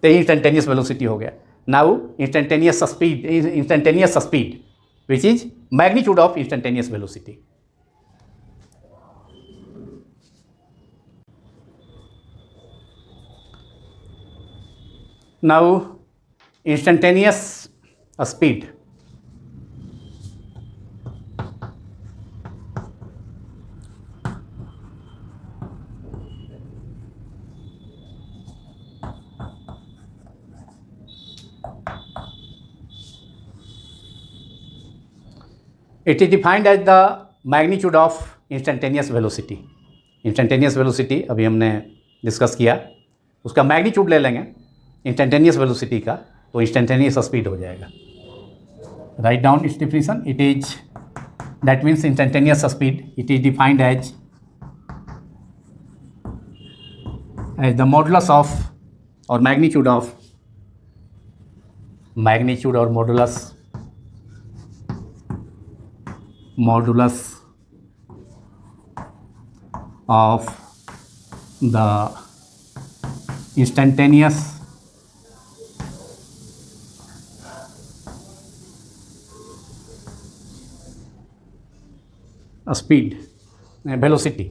तो इंस्टेंटेनियस वेलोसिटी हो गया। Now instantaneous speed which is magnitude of instantaneous velocity. Now instantaneous speed, it is defined as the magnitude of instantaneous velocity. Instantaneous velocity अभी हमने डिस्कस किया, उसका मैग्नीट्यूड ले लेंगे इंस्टेंटेनियस वेलोसिटी का, तो इंस्टेंटेनियस स्पीड हो जाएगा। Write down its definition, it is that means instantaneous speed, it is defined as the modulus of और मैग्नीट्यूड ऑफ, मैग्नीट्यूड और modulus of the instantaneous speed velocity।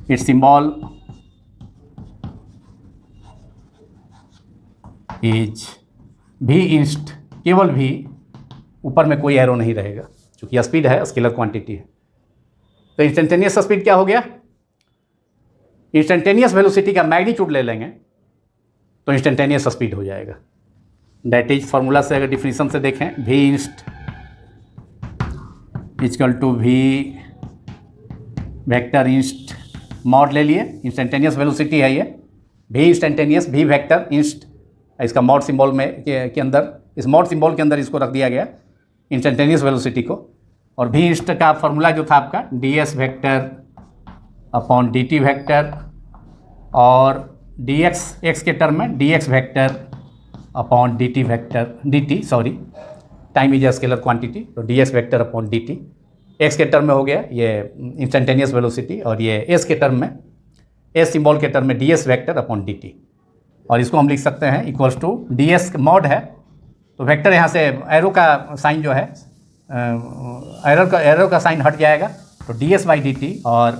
its symbol is भी इंस्ट, केवल भी, ऊपर में कोई एरो नहीं रहेगा क्योंकि स्पीड है, स्केलर क्वांटिटी है। तो इंस्टेंटेनियस स्पीड क्या हो गया, इंस्टेंटेनियस वेलोसिटी का मैग्नीट्यूड ले लेंगे तो इंस्टेंटेनियस स्पीड हो जाएगा। दैट इज फॉर्मूला से अगर डिफिनीशन से देखें, भी इंस्ट इक्वल टू भी वेक्टर इंस्ट मॉड ले लिए, इंस्टेंटेनियस वेलोसिटी है ये, भी इंस्टेंटेनियस भी वेक्टर इंस्ट, इसका मॉड सिंबल में के अंदर, इस मॉड सिंबल के अंदर इसको रख दिया गया इंस्टेंटेनियस वेलोसिटी को। और भी इंस्ट का फॉर्मूला जो था आपका D S vector upon D T vector, और डी एक्स एक्स के टर्म में D X vector upon D T vector, D T sorry time is a scalar quantity, तो D X vector upon D T. X के term में हो गया ये instantaneous velocity, और ये एस के टर्म में, एस सिंबल के टर्म में D S vector upon D T. और इसको हम लिख सकते हैं equals to D S mod है तो वेक्टर यहाँ से एरो का साइन जो है एरो का साइन हट जाएगा, तो ds/dt और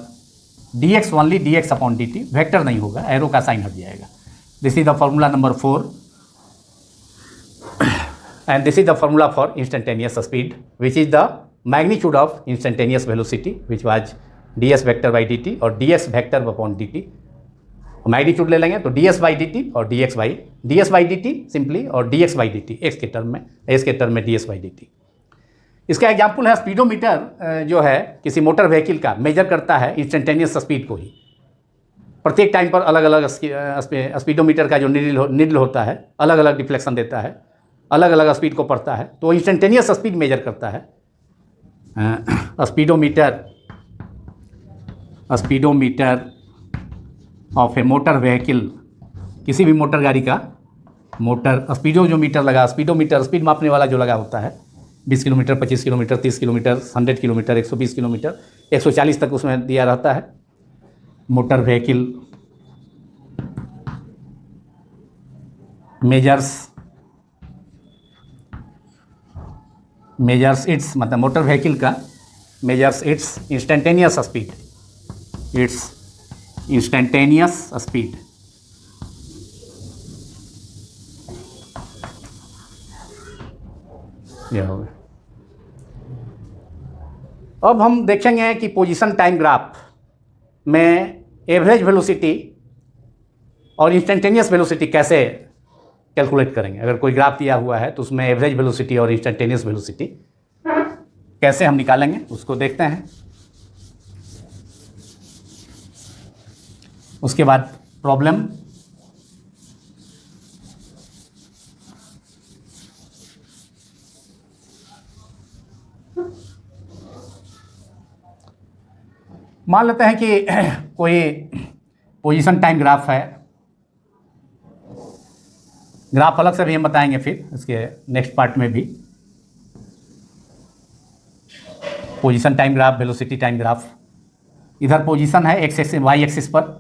dx ओनली dx/dt, वेक्टर नहीं होगा, एरो का साइन हट जाएगा। This is the formula number 4 and this is the formula for instantaneous speed which is the magnitude of instantaneous velocity which was ds vector/dt और dx vector/dt। Magnitude ले लेंगे तो ds/dt और ds/dt सिंपली और dx/dt x के term में, s के term में ds/dt। इसका एग्जाम्पल है स्पीडोमीटर जो है किसी मोटर व्हीकल का मेजर करता है इंस्टेंटेनियस स्पीड को ही। प्रत्येक टाइम पर अलग अलग स्पीडोमीटर का जो निडल होता है अलग अलग डिफ्लेक्शन देता है, अलग अलग स्पीड को पढ़ता है, तो इंस्टेंटेनियस स्पीड मेजर करता है। Speedometer of A motor vehicle, किसी भी मोटर गाड़ी का मोटर स्पीडोमीटर लगा, स्पीडोमीटर स्पीड मापने वाला जो लगा होता है 20 kilometre, 25 kilometre, 30 kilometre, 100 kilometre, 120 kilometre, 140 तक उसमें दिया रहता है। मोटर व्हीकल मेजर्स इट्स, मतलब मोटर व्हीकल का measures it's instantaneous speed, it's instantaneous speed. यह हो गया। अब हम देखेंगे कि पोजीशन टाइम ग्राफ में एवरेज वेलोसिटी और इंस्टेंटेनियस वेलोसिटी कैसे कैलकुलेट करेंगे। अगर कोई ग्राफ दिया हुआ है तो उसमें एवरेज वेलोसिटी और इंस्टेंटेनियस वेलोसिटी कैसे हम निकालेंगे उसको देखते हैं। उसके बाद प्रॉब्लम, मान लेते हैं कि कोई पोजीशन टाइम ग्राफ है। ग्राफ अलग से भी हम बताएंगे फिर इसके नेक्स्ट पार्ट में भी। Position time graph, velocity time graph, इधर पोजीशन है एक्स एक्सिस वाई एक्सिस पर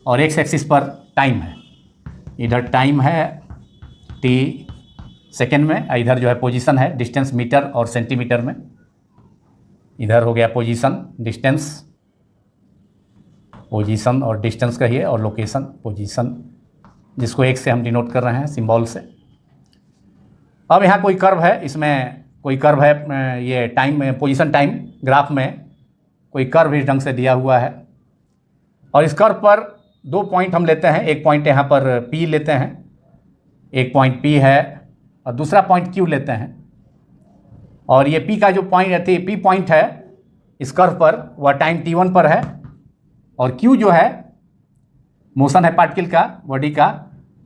और एक्स एक्सिस पर टाइम है। इधर टाइम है t सेकेंड में, इधर जो है पोजीशन है डिस्टेंस मीटर और सेंटीमीटर में। इधर हो गया पोजीशन, डिस्टेंस, पोजीशन और डिस्टेंस कहिए, और लोकेशन पोजीशन, जिसको एक से हम डिनोट कर रहे हैं सिंबल से। अब यहाँ कोई कर्व है, इसमें कोई कर्व है, ये टाइम पोजीशन टाइम ग्राफ में कोई कर्व इस ढंग से दिया हुआ है और इस कर्व पर दो पॉइंट हम लेते हैं। एक पॉइंट यहाँ पर P लेते हैं, एक पॉइंट P है और दूसरा पॉइंट Q लेते हैं। और ये P का जो पॉइंट है, P पॉइंट है इस कर्व पर, वह टाइम T1 पर है और Q जो है मोशन है पार्टिकल का, बॉडी का,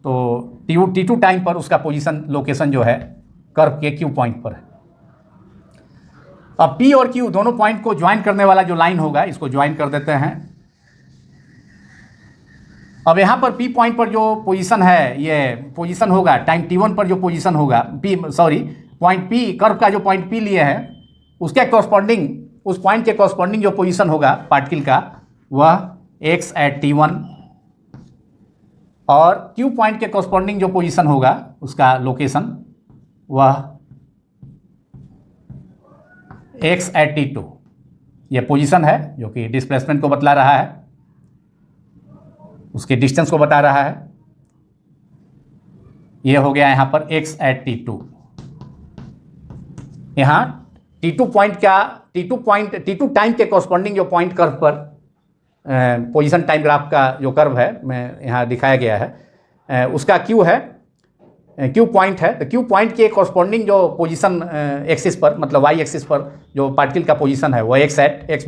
तो T2 टाइम पर उसका पोजीशन लोकेशन जो है कर्व के Q पॉइंट पर है। अब P और Q दोनों पॉइंट को ज्वाइन करने वाला जो लाइन होगा इसको ज्वाइन कर देते हैं। अब यहाँ पर P पॉइंट पर जो पोजीशन है, ये पोजीशन होगा टाइम T1 पर जो पोजीशन होगा पॉइंट P, कर्व का जो पॉइंट P लिए है उसके कॉरस्पॉन्डिंग, उस पॉइंट के कॉरस्पॉन्डिंग जो पोजीशन होगा पार्टिकल का वह x एट T1 और Q पॉइंट के कॉरस्पॉन्डिंग जो पोजीशन होगा उसका लोकेशन वह x एट T2। यह पोजीशन है जो कि डिस्प्लेसमेंट को बतला रहा है, उसके डिस्टेंस को बता रहा है। यह हो गया यहाँ पर x एट T2। यहाँ T2 पॉइंट का T2 टाइम के कॉरस्पॉन्डिंग जो पॉइंट कर्व पर पोजीशन टाइम ग्राफ का जो कर्व है मैं यहाँ दिखाया गया है, उसका Q है, Q पॉइंट है। तो Q पॉइंट के कॉरस्पॉन्डिंग जो पोजीशन एक्सिस पर, मतलब y एक्सिस पर जो पार्टिकल का पोजीशन है वह x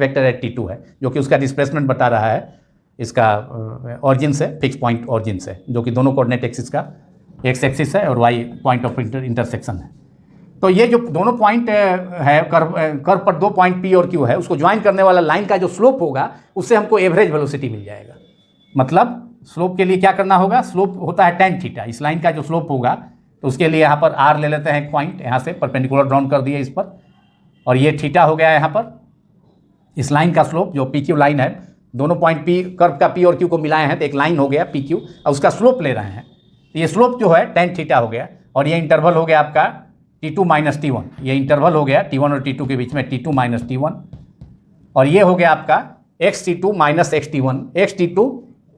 वेक्टर एट T2 है, जो कि उसका डिस्प्लेसमेंट बता रहा है इसका ऑरिजिन से, फिक्स पॉइंट ऑरिजिन से, जो कि दोनों कोऑर्डिनेट एक्सिस का x एक्सिस है और y पॉइंट ऑफ इंटरसेक्शन है। तो ये जो दोनों पॉइंट है कर्व पर दो पॉइंट P और Q है, उसको ज्वाइन करने वाला लाइन का जो स्लोप होगा उससे हमको एवरेज वेलोसिटी मिल जाएगा। मतलब स्लोप के लिए क्या करना होगा, स्लोप होता है tan थीटा। इस लाइन का जो स्लोप होगा तो उसके लिए यहाँ पर R ले लेते हैं एक पॉइंट, यहाँ से परपेंडिकुलर ड्रॉन कर दिए इस पर, और ये थीटा हो गया यहाँ पर इस लाइन का स्लोप जो PQ लाइन है। दोनों पॉइंट P, कर्व का P और Q को मिलाए हैं तो एक लाइन हो गया PQ और उसका स्लोप ले रहे हैं। तो ये स्लोप जो है tan थीटा हो गया और ये इंटरवल हो गया आपका T2 माइनस T1, ये इंटरवल हो गया T1 और T2 के बीच में T2 माइनस T1, और ये हो गया आपका XT2 minus XT1। XT2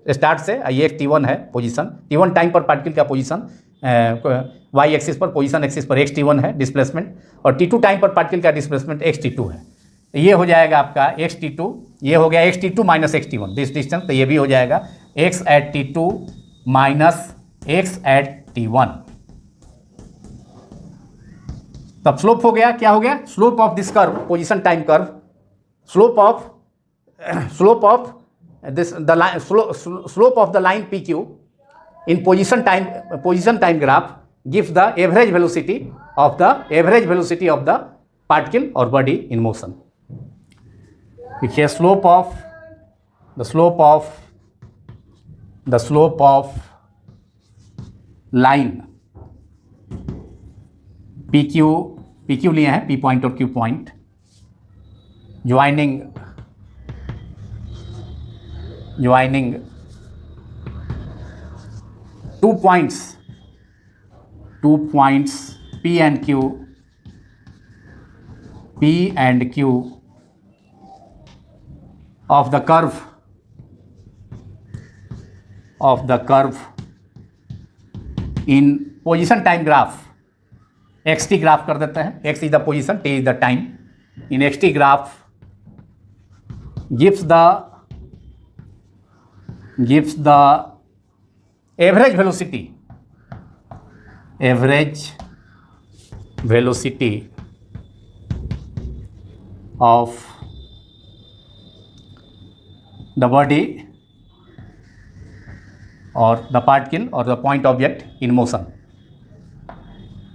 start से, ये T1 है पोजीशन, T1 टाइम पर पार्टिकल का पोजीशन, वाई एक्सिस पर, पोजीशन एक्सिस पर XT1 है डिस्प्लेसमेंट, और T2 टाइम पर पार्टिकल का डिस्प्लेसमेंट XT2 है। तो ये हो जाएगा आपका XT2, ये हो गया XT2 minus XT1 this distance, तो ये भी हो जाएगा x at T2 minus x at T1। तब स्लोप हो गया, क्या हो गया, slope of this curve, position time curve, slope of this the line, slope of the line PQ in position time graph gives the average velocity of the particle or body in motion. देखिए slope of line PQ लिए हैं, P point और Q point, joining two points P and Q of the curve in position time graph, xt graph कर देते हैं, x is the position, t is the time, in xt graph gives the average velocity of the body or the particle or the point object in motion,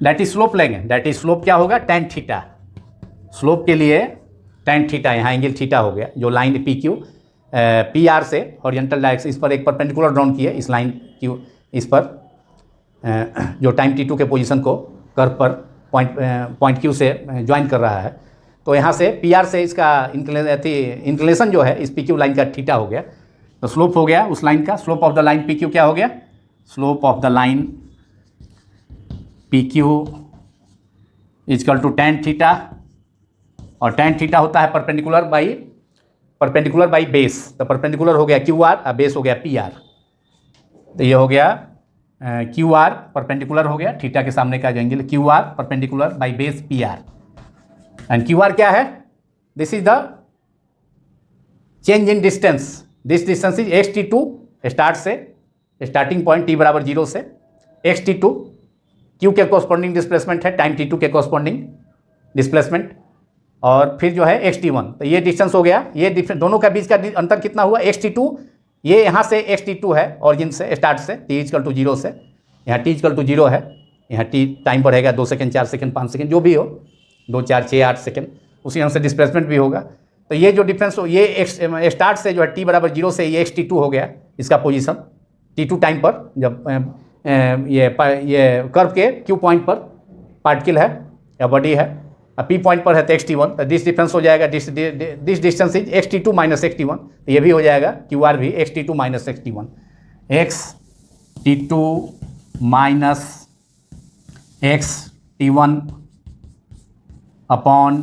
that is slope लेंगे, that is slope क्या होगा, tan theta, slope के लिए tan theta, यहाँ angle theta हो गया, जो line PQ PR से हॉरिजॉन्टल डायरेक्शन इस पर एक परपेंडिकुलर ड्रॉन की है, इस लाइन Q इस पर जो टाइम T2 के पोजीशन को कर्व पर पॉइंट Q से ज्वाइन कर रहा है, तो यहाँ से PR से इसका इंक्लिनेशन जो है इस PQ लाइन का थीटा हो गया, तो स्लोप हो गया उस लाइन का, slope of the line PQ क्या हो गया, slope of the line PQ equal to tan theta, और tan थीटा होता है परपेंडिकुलर बाई बेस, तो परपेंडिकुलर हो गया QR और बेस हो गया PR, तो ये हो गया QR परपेंडिकुलर हो गया थीटा के सामने का जो angle, QR perpendicular by base PR, and QR क्या है, this is the change in distance, this distance is XT2 starting point t बराबर 0 से, XT2 Q के कॉरस्पॉन्डिंग डिस्प्लेसमेंट है, टाइम T2 के कॉरस्पॉन्डिंग डिस्प्लेसमेंट, और फिर जो है XT1, तो ये डिस्टेंस हो गया, ये दोनों का बीच का अंतर कितना हुआ, XT2, ये यहाँ से XT2 है ऑरिजिन से, स्टार्ट से, t इजकल टू 0 से, यहाँ t इजकल टू 0 है, यहाँ t टाइम बढ़ेगा 2 सेकंड 4 सेकंड 5 सेकंड जो भी हो, 2 4 6 8 सेकंड, उसी यहाँ से डिस्प्लेसमेंट भी होगा, तो ये जो डिफरेंस हो, ये स्टार्ट से जो है t बराबर 0 से ये XT2 हो गया इसका पोजीशन, T2 टाइम पर जब ये कर्व के Q पॉइंट पर पार्टिकल है या बॉडी है, P पॉइंट पर है तो XT1, तो दिस डिफरेंस हो जाएगा, this distance is XT2 minus XT1, तो ये भी हो जाएगा QR भी XT2 minus XT1, XT2 minus XT1 upon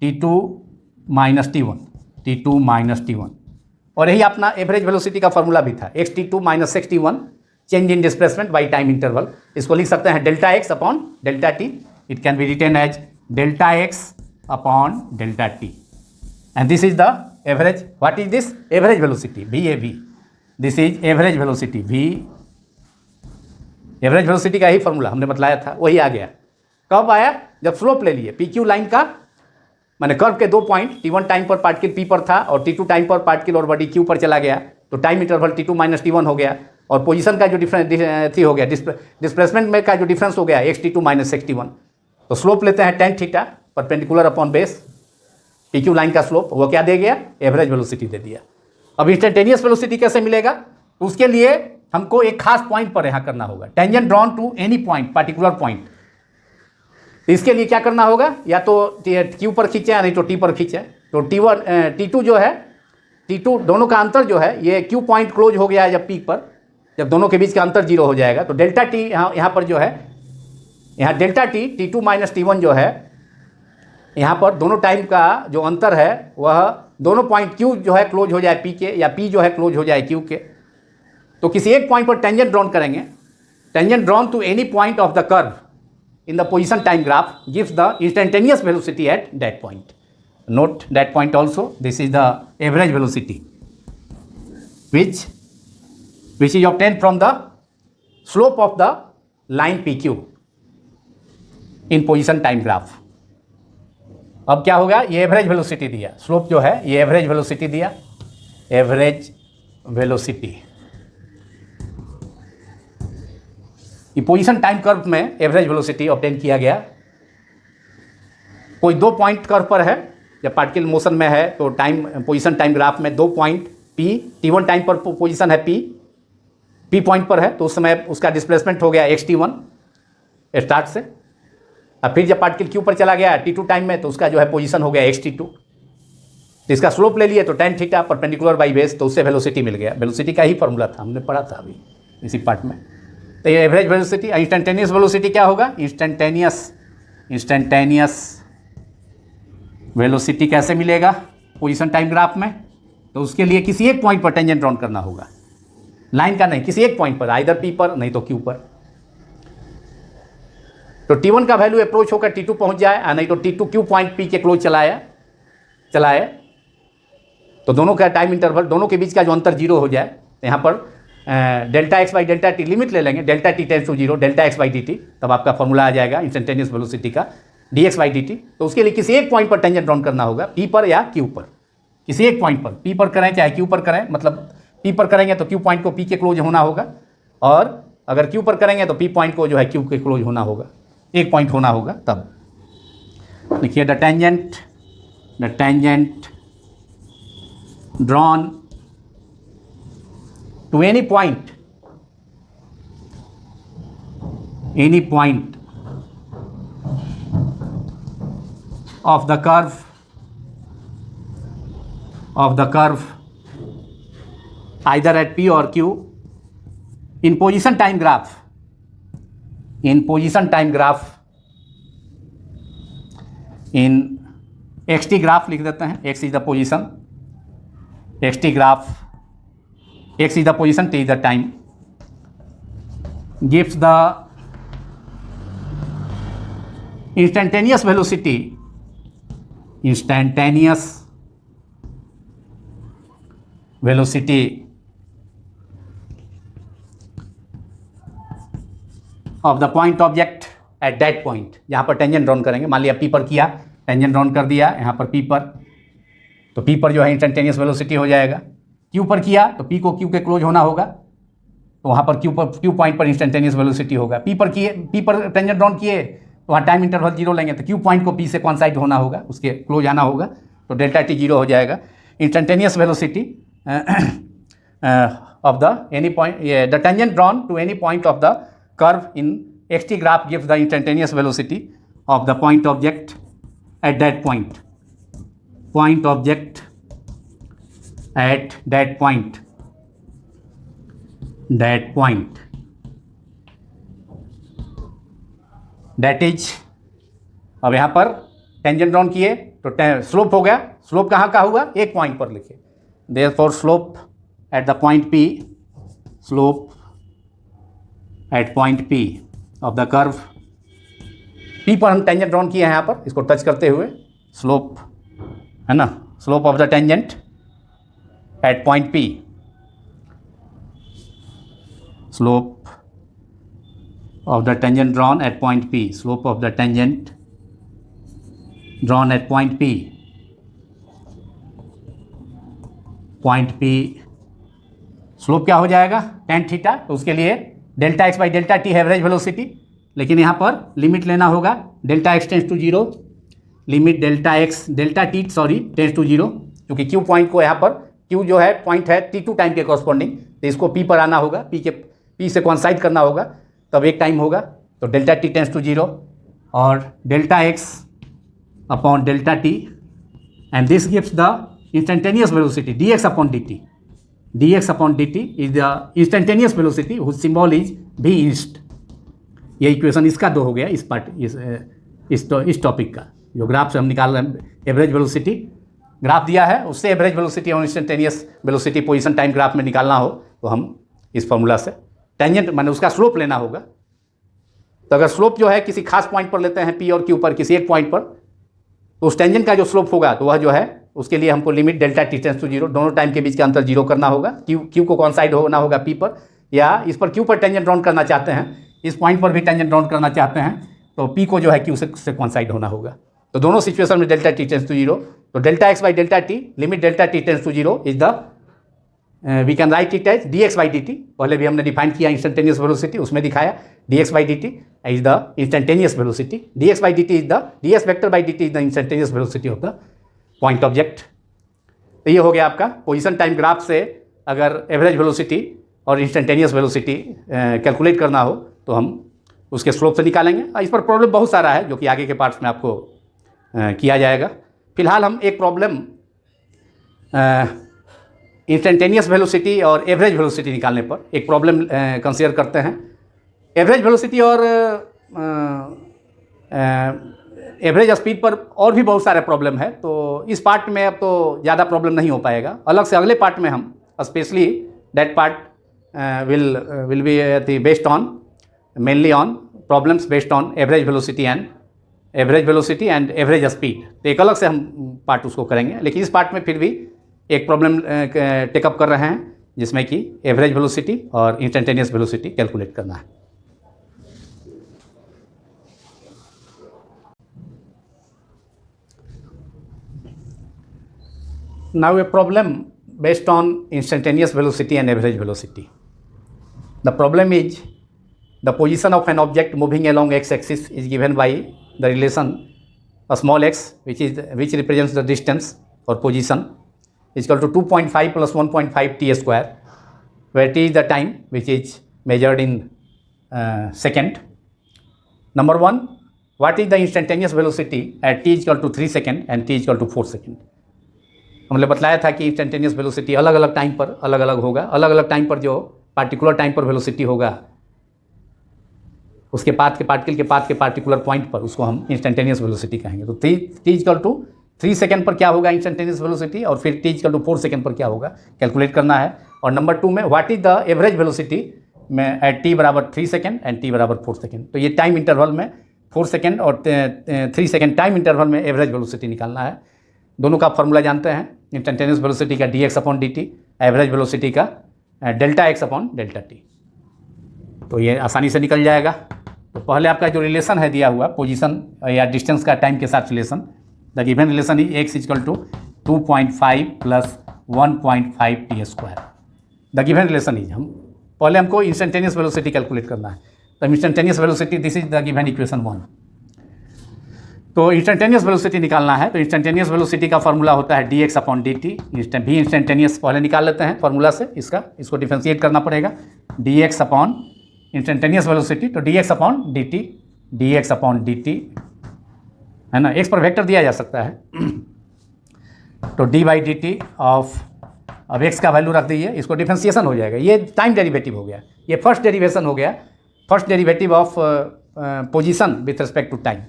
T2 minus T1, और यही अपना एवरेज वेलोसिटी का फॉर्मूला भी था, XT2 minus XT1 change in displacement by time interval, इसको लिख सकते हैं delta x upon delta t, it can be written as delta x upon delta t, and this is the average, what is this, average velocity VAV, this is average velocity V, average velocity का ही formula हमने बतलाया था, वही आ गया, कब आया, जब स्लोप ले लिए PQ लाइन का, मैंने कर्व के 2 पॉइंट T1 टाइम पर पार्टिकल P पर था और T2 टाइम पर पार्टिकल और बॉडी Q पर चला गया, तो time interval T2 minus T1 हो गया, और पोजीशन का जो डिफरेंस हो गया, डिस्प्लेसमेंट में का जो डिफरेंस हो गया XT2 माइनस XT1, तो स्लोप लेते हैं tan theta perpendicular upon base, PQ line का स्लोप वो क्या दे गया, एवरेज वेलोसिटी दे दिया। अब इंस्टेंटेनियस वेलोसिटी कैसे मिलेगा, तो उसके लिए हमको एक खास पॉइंट पर यहाँ करना होगा, tangent drawn to any point, particular point, इसके लिए क्या करना होगा, या तो Q पर खींचे या नहीं तो T पर खींचे, तो T2 जो है, T2 दोनों का अंतर जो है, ये Q पॉइंट क्लोज हो गया है जब P पर, जब दोनों के बीच का अंतर 0 हो जाएगा, तो डेल्टा T यहाँ पर जो है यहाँ delta T T2 minus T1 जो है, यहाँ पर दोनों टाइम का जो अंतर है वह दोनों पॉइंट Q जो है क्लोज हो जाए P के, या P जो है क्लोज हो जाए Q के, तो किसी एक पॉइंट पर टेंजेंट ड्रॉन करेंगे. Tangent drawn to any point of the curve in the position time graph gives the instantaneous velocity at that point. Note that point also. This is the average velocity which is obtained from the slope of the line PQ in position time graph. अब क्या होगा, ये average velocity दिया, slope जो है ये average velocity दिया, average velocity. ये पोजीशन टाइम कर्व में एवरेज वेलोसिटी ऑब्टेन किया गया. कोई दो पॉइंट कर्व पर है, जब पार्टिकल मोशन में है तो टाइम पोजीशन टाइम ग्राफ में दो पॉइंट T1 टाइम पर पोजीशन है P पॉइंट पर है, तो उस समय उसका डिस्प्लेसमेंट हो गया xt1 स्टार्ट से. अब फिर जब पार्टिकल Q पर चला गया T2 टाइम में, तो उसका जो है पोजीशन हो गया xt2. तो इसका स्लोप ले लिए तो tan theta perpendicular by base, तो उससे वेलोसिटी मिल गया. वेलोसिटी का ही फॉर्मूला था, हमने पढ़ा था अभी इसी पार्ट में. तो ये एवरेज वेलोसिटी. इंस्टेंटेनियस वेलोसिटी क्या होगा, इंस्टेंटेनियस वेलोसिटी कैसे मिलेगा पोजीशन टाइम ग्राफ में, तो उसके लिए किसी एक पॉइंट पर टेंजेंट ड्रॉन करना होगा, लाइन का नहीं, किसी एक पॉइंट पर, आइदर P पर नहीं तो Q पर. तो T1 का वैल्यू अप्रोच होकर T2 पहुंच जाए, नहीं तो T2 Q पॉइंट P के क्लोज चलाए, तो दोनों का टाइम इंटरवल, दोनों के बीच का जो अंतर जीरो हो जाए. तो यहाँ पर delta x by delta T limit ले लेंगे, delta T tends to zero, delta x by D T, तब आपका फॉर्मूला आ जाएगा इंस्टेंटेनियस वेलोसिटी का D X by D T. तो उसके लिए किसी एक पॉइंट पर टेंजेंट ड्रॉन करना होगा, P पर या Q पर, किसी एक पॉइंट पर, P पर करें चाहे Q पर करें. मतलब P पर करेंगे तो Q पॉइंट को P के क्लोज होना होगा, और अगर Q पर करेंगे तो P पॉइंट को जो है Q के क्लोज होना होगा, एक पॉइंट होना होगा. तब लिखिए the tangent drawn to any point of the curve either at P or Q in position time graph in xt graph लिख देते हैं. x is the position, xt graph, x is the position, t is the time, gives the instantaneous velocity of the point object at that point. यहाँ पर tangent drawn करेंगे, मान लिया P पर किया, टेंजेंट ड्रॉन कर दिया यहाँ पर P पर, तो P पर जो है इंस्टेंटेनियस वेलोसिटी हो जाएगा. Q पर किया तो P को Q के क्लोज होना होगा, तो वहाँ पर Q पॉइंट पर इंस्टेंटेनियस वेलोसिटी होगा. P पर टेंजेंट ड्रॉन किए तो वहाँ टाइम इंटरवल जीरो लेंगे, तो Q पॉइंट को P से कॉन्साइड होना होगा, उसके क्लोज आना होगा, तो डेल्टा टी जीरो हो जाएगा. Instantaneous velocity of the any point, the tangent drawn to any point of the curve in xt graph gives the instantaneous velocity of the point object at that point that is. अब यहाँ पर tangent drawn किए तो slope हो गया, slope कहाँ का हुआ, एक पॉइंट पर लिखे, therefore slope at the point P, slope eight point P of the curve. P पर हम टेंजेंट ड्रॉन किए हैं, यहाँ पर इसको टच करते हुए स्लोप है ना, slope of the tangent at point P, slope of the tangent drawn at point P, slope of the tangent drawn at point P, slope क्या हो जाएगा, tan थीटा. तो उसके लिए delta x by delta t है average velocity, लेकिन यहाँ पर लिमिट लेना होगा, delta x tends to zero, limit delta T tends to zero, क्योंकि Q पॉइंट को यहाँ पर Q जो है पॉइंट है T2 टाइम के कॉरस्पॉन्डिंग, तो इसको P पर आना होगा, P से कॉन्साइड करना होगा, तब एक टाइम होगा. तो delta T tends to zero और delta X upon delta T, and this gives the instantaneous velocity dx upon dt is the instantaneous velocity whose symbol is v inst. ये इक्वेशन इसका 2 हो गया इस पार्ट इस topic का। जो graph से हम निकाल रहे हैं एवरेज वेलोसिटी ग्राफ दिया है, उससे एवरेज वेलोसिटी और instantaneous velocity position time graph में निकालना हो तो हम इस फॉर्मूला से टेंजेंट माने उसका स्लोप लेना होगा। तो अगर स्लोप जो है किसी खास पॉइंट पर लेते हैं पी और क्यू पर किसी एक पॉइंट पर, तो उस टेंजेंट का जो स्लोप होगा तो वह जो है उसके लिए हमको limit delta T tends to zero, दोनों टाइम के बीच का अंतर जीरो करना होगा। क्यू को कॉन्साइड होना होगा पी पर, या इस पर क्यू पर टेंजेंट राउंड करना चाहते हैं, इस पॉइंट पर भी टेंजेंट राउंड करना चाहते हैं तो पी को जो है क्यू से कॉन्साइड होना होगा। तो दोनों सिचुएशन में delta T tends to zero, तो delta x by delta T limit delta T tends to zero is the we can write it as D X by D T. पहले भी हमने डिफाइन किया इंस्टेंटेनियस वेलोसिटी, उसमें दिखाया D X by D T is the instantaneous velocity, D X by D T is the D S vector by D T is the instantaneous velocity of the point object. तो ये हो गया आपका position time graph से अगर average velocity और instantaneous velocity calculate करना हो तो हम उसके स्लोप से निकालेंगे। इस पर प्रॉब्लम बहुत सारा है जो कि आगे के पार्ट्स में आपको किया जाएगा। फिलहाल हम एक प्रॉब्लम इंस्टेंटेनियस वेलोसिटी और एवरेज वेलोसिटी निकालने पर एक प्रॉब्लम कंसीडर करते हैं। एवरेज वेलोसिटी और एवरेज स्पीड पर और भी बहुत सारे प्रॉब्लम है, तो इस पार्ट में अब तो ज़्यादा प्रॉब्लम नहीं हो पाएगा। अलग से अगले पार्ट में हम specially that part will be based on mainly on problems based on average velocity and average speed। तो एक अलग से हम पार्ट उसको करेंगे, लेकिन इस पार्ट में फिर भी एक प्रॉब्लम टेकअप कर रहे हैं जिसमें कि एवरेज वेलोसिटी और इंस्टेंटेनियस वेलोसिटी कैलकुलेट करना है। Now a problem based on instantaneous velocity and average velocity. The problem is the position of an object moving along x-axis is given by the relation a small x which represents the distance or position is equal to 2.5 plus 1.5 t square, where t is the time which is measured in second. Number 1, what is the instantaneous velocity at t is equal to 3 second and t is equal to 4 second. हमने बतलाया था कि instantaneous velocity अलग अलग time पर अलग अलग होगा। अलग अलग टाइम पर जो पार्टिकुलर टाइम पर वेलोसिटी होगा उसके पाथ के पार्टिकल के पाथ के पार्टिकुलर पॉइंट पर उसको हम इंस्टेंटेनियस वेलोसिटी कहेंगे। तो टी इक्वल टू 3 सेकंड पर क्या होगा इंस्टेंटेनियस वेलोसिटी, और फिर टी इक्वल टू 4 सेकंड पर क्या होगा कैलकुलेट करना है। और नंबर 2 में what is the average velocity में एट टी बराबर 3 सेकंड एंड टी बराबर 4 सेकंड। तो ये टाइम इंटरवल में 4 सेकंड और 3 सेकंड टाइम इंटरवल में एवरेज वेलोसिटी निकालना है। दोनों का फॉर्मूला जानते हैं, इंस्टेंटेनियस वेलोसिटी का D X upon D T, average velocity का delta X upon delta T. तो ये आसानी से निकल जाएगा। तो पहले आपका जो रिलेशन है दिया हुआ पोजीशन या डिस्टेंस का टाइम के साथ relation, the given relation is x equal to 2.5 plus 1.5 t square. The given relation is पहले हमको इंस्टेंटेनियस वेलोसिटी कैलकुलेट करना है। तो instantaneous velocity this is the given equation 1। तो इंस्टेंटेनियस वेलोसिटी निकालना है, तो इंस्टेंटेनियस वेलोसिटी का फॉर्मूला होता है D X upon D T. भी इंस्टेंटेनियस पहले निकाल लेते हैं फॉर्मूला से, इसको डिफ्रेंशिएट करना पड़ेगा। D X upon instantaneous velocity, तो D X upon D T, D X upon D T है ना, एक्स पर वेक्टर दिया जा सकता है। तो D by D T of, अब एक्स का वैल्यू रख दीजिए, इसको डिफ्रेंशिएशन हो जाएगा। ये टाइम डेरिवेटिव हो गया, ये फर्स्ट डेरिवेशन हो गया, first derivative of position with respect to time.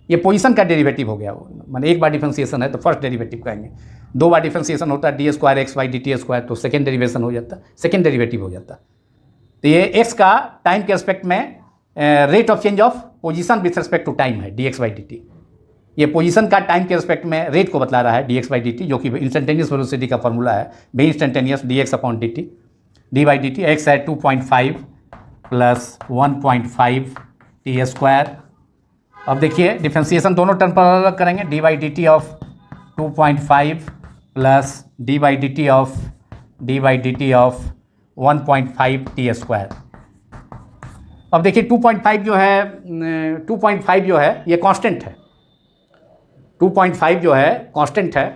ये पोजीशन का डेरिवेटिव हो गया, माने एक बार डिफरेंशिएशन है तो फर्स्ट डेरिवेटिव कहेंगे। 2 बार डिफरेंशिएशन होता है D square x by D T square, तो सेकेंड डेरिवेशन हो जाता, सेकेंड डेरिवेटिव हो जाता। तो ये एक्स का टाइम के रिस्पेक्ट में rate of change of position with respect to time है D X by D T. ये पोजीशन का टाइम के रिस्पेक्ट में रेट को बतला रहा है D X by D T, जो कि इंस्टेंटेनियस वेलोसिटी का फॉर्मूला है V instantaneous D X upon D T, D by D T. X है 2.5 प्लस 1.5 टी स्क्वायर। अब देखिए डिफ्रेंशिएशन दोनों टर्म पर अलग करेंगे, D by D T of 2.5 plus D by D T of 1.5 t square. अब देखिए 2.5 जो है ये कांस्टेंट है, 2.5 जो है कांस्टेंट है,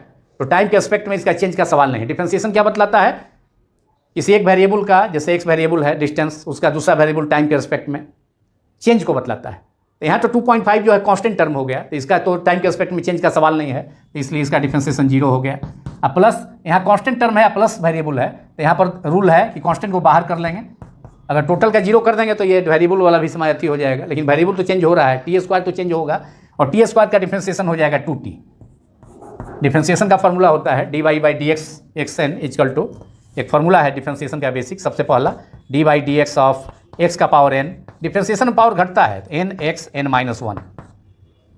तो टाइम के एस्पेक्ट में इसका चेंज का सवाल नहीं। डिफ्रेंशिएशन क्या बतलाता है, किसी एक वेरिएबल का, जैसे एक्स वेरिएबल है डिस्टेंस, उसका दूसरा वेरिएबल टाइम के रिस्पेक्ट में चेंज को बतलाता है। तो यहाँ तो 2.5 जो है कांस्टेंट टर्म हो गया, तो इसका तो टाइम के एस्पेक्ट में चेंज का सवाल नहीं है, तो इसलिए इसका डिफरेंशिएशन 0 हो गया। अब प्लस यहाँ कांस्टेंट टर्म है, प्लस वेरिएबल है, तो यहाँ पर रूल है कि कांस्टेंट को बाहर कर लेंगे, अगर टोटल का जीरो कर देंगे तो ये वेरिएबल वाला भी समाप्ति हो जाएगा, लेकिन वेरिएबल तो चेंज हो रहा है, टी स्क्वायर तो चेंज होगा और टी स्क्वायर का डिफ्रेंसिएशन हो जाएगा 2t। डिफ्रेंसिएशन का फॉर्मूला होता है d y by d x x n is equal to, एक फार्मूला है डिफ्रेंसिएशन का बेसिक, सबसे पहला d by d x of x का पावर एन, डिफ्रेंसिएशन पावर घटता है n x N minus one,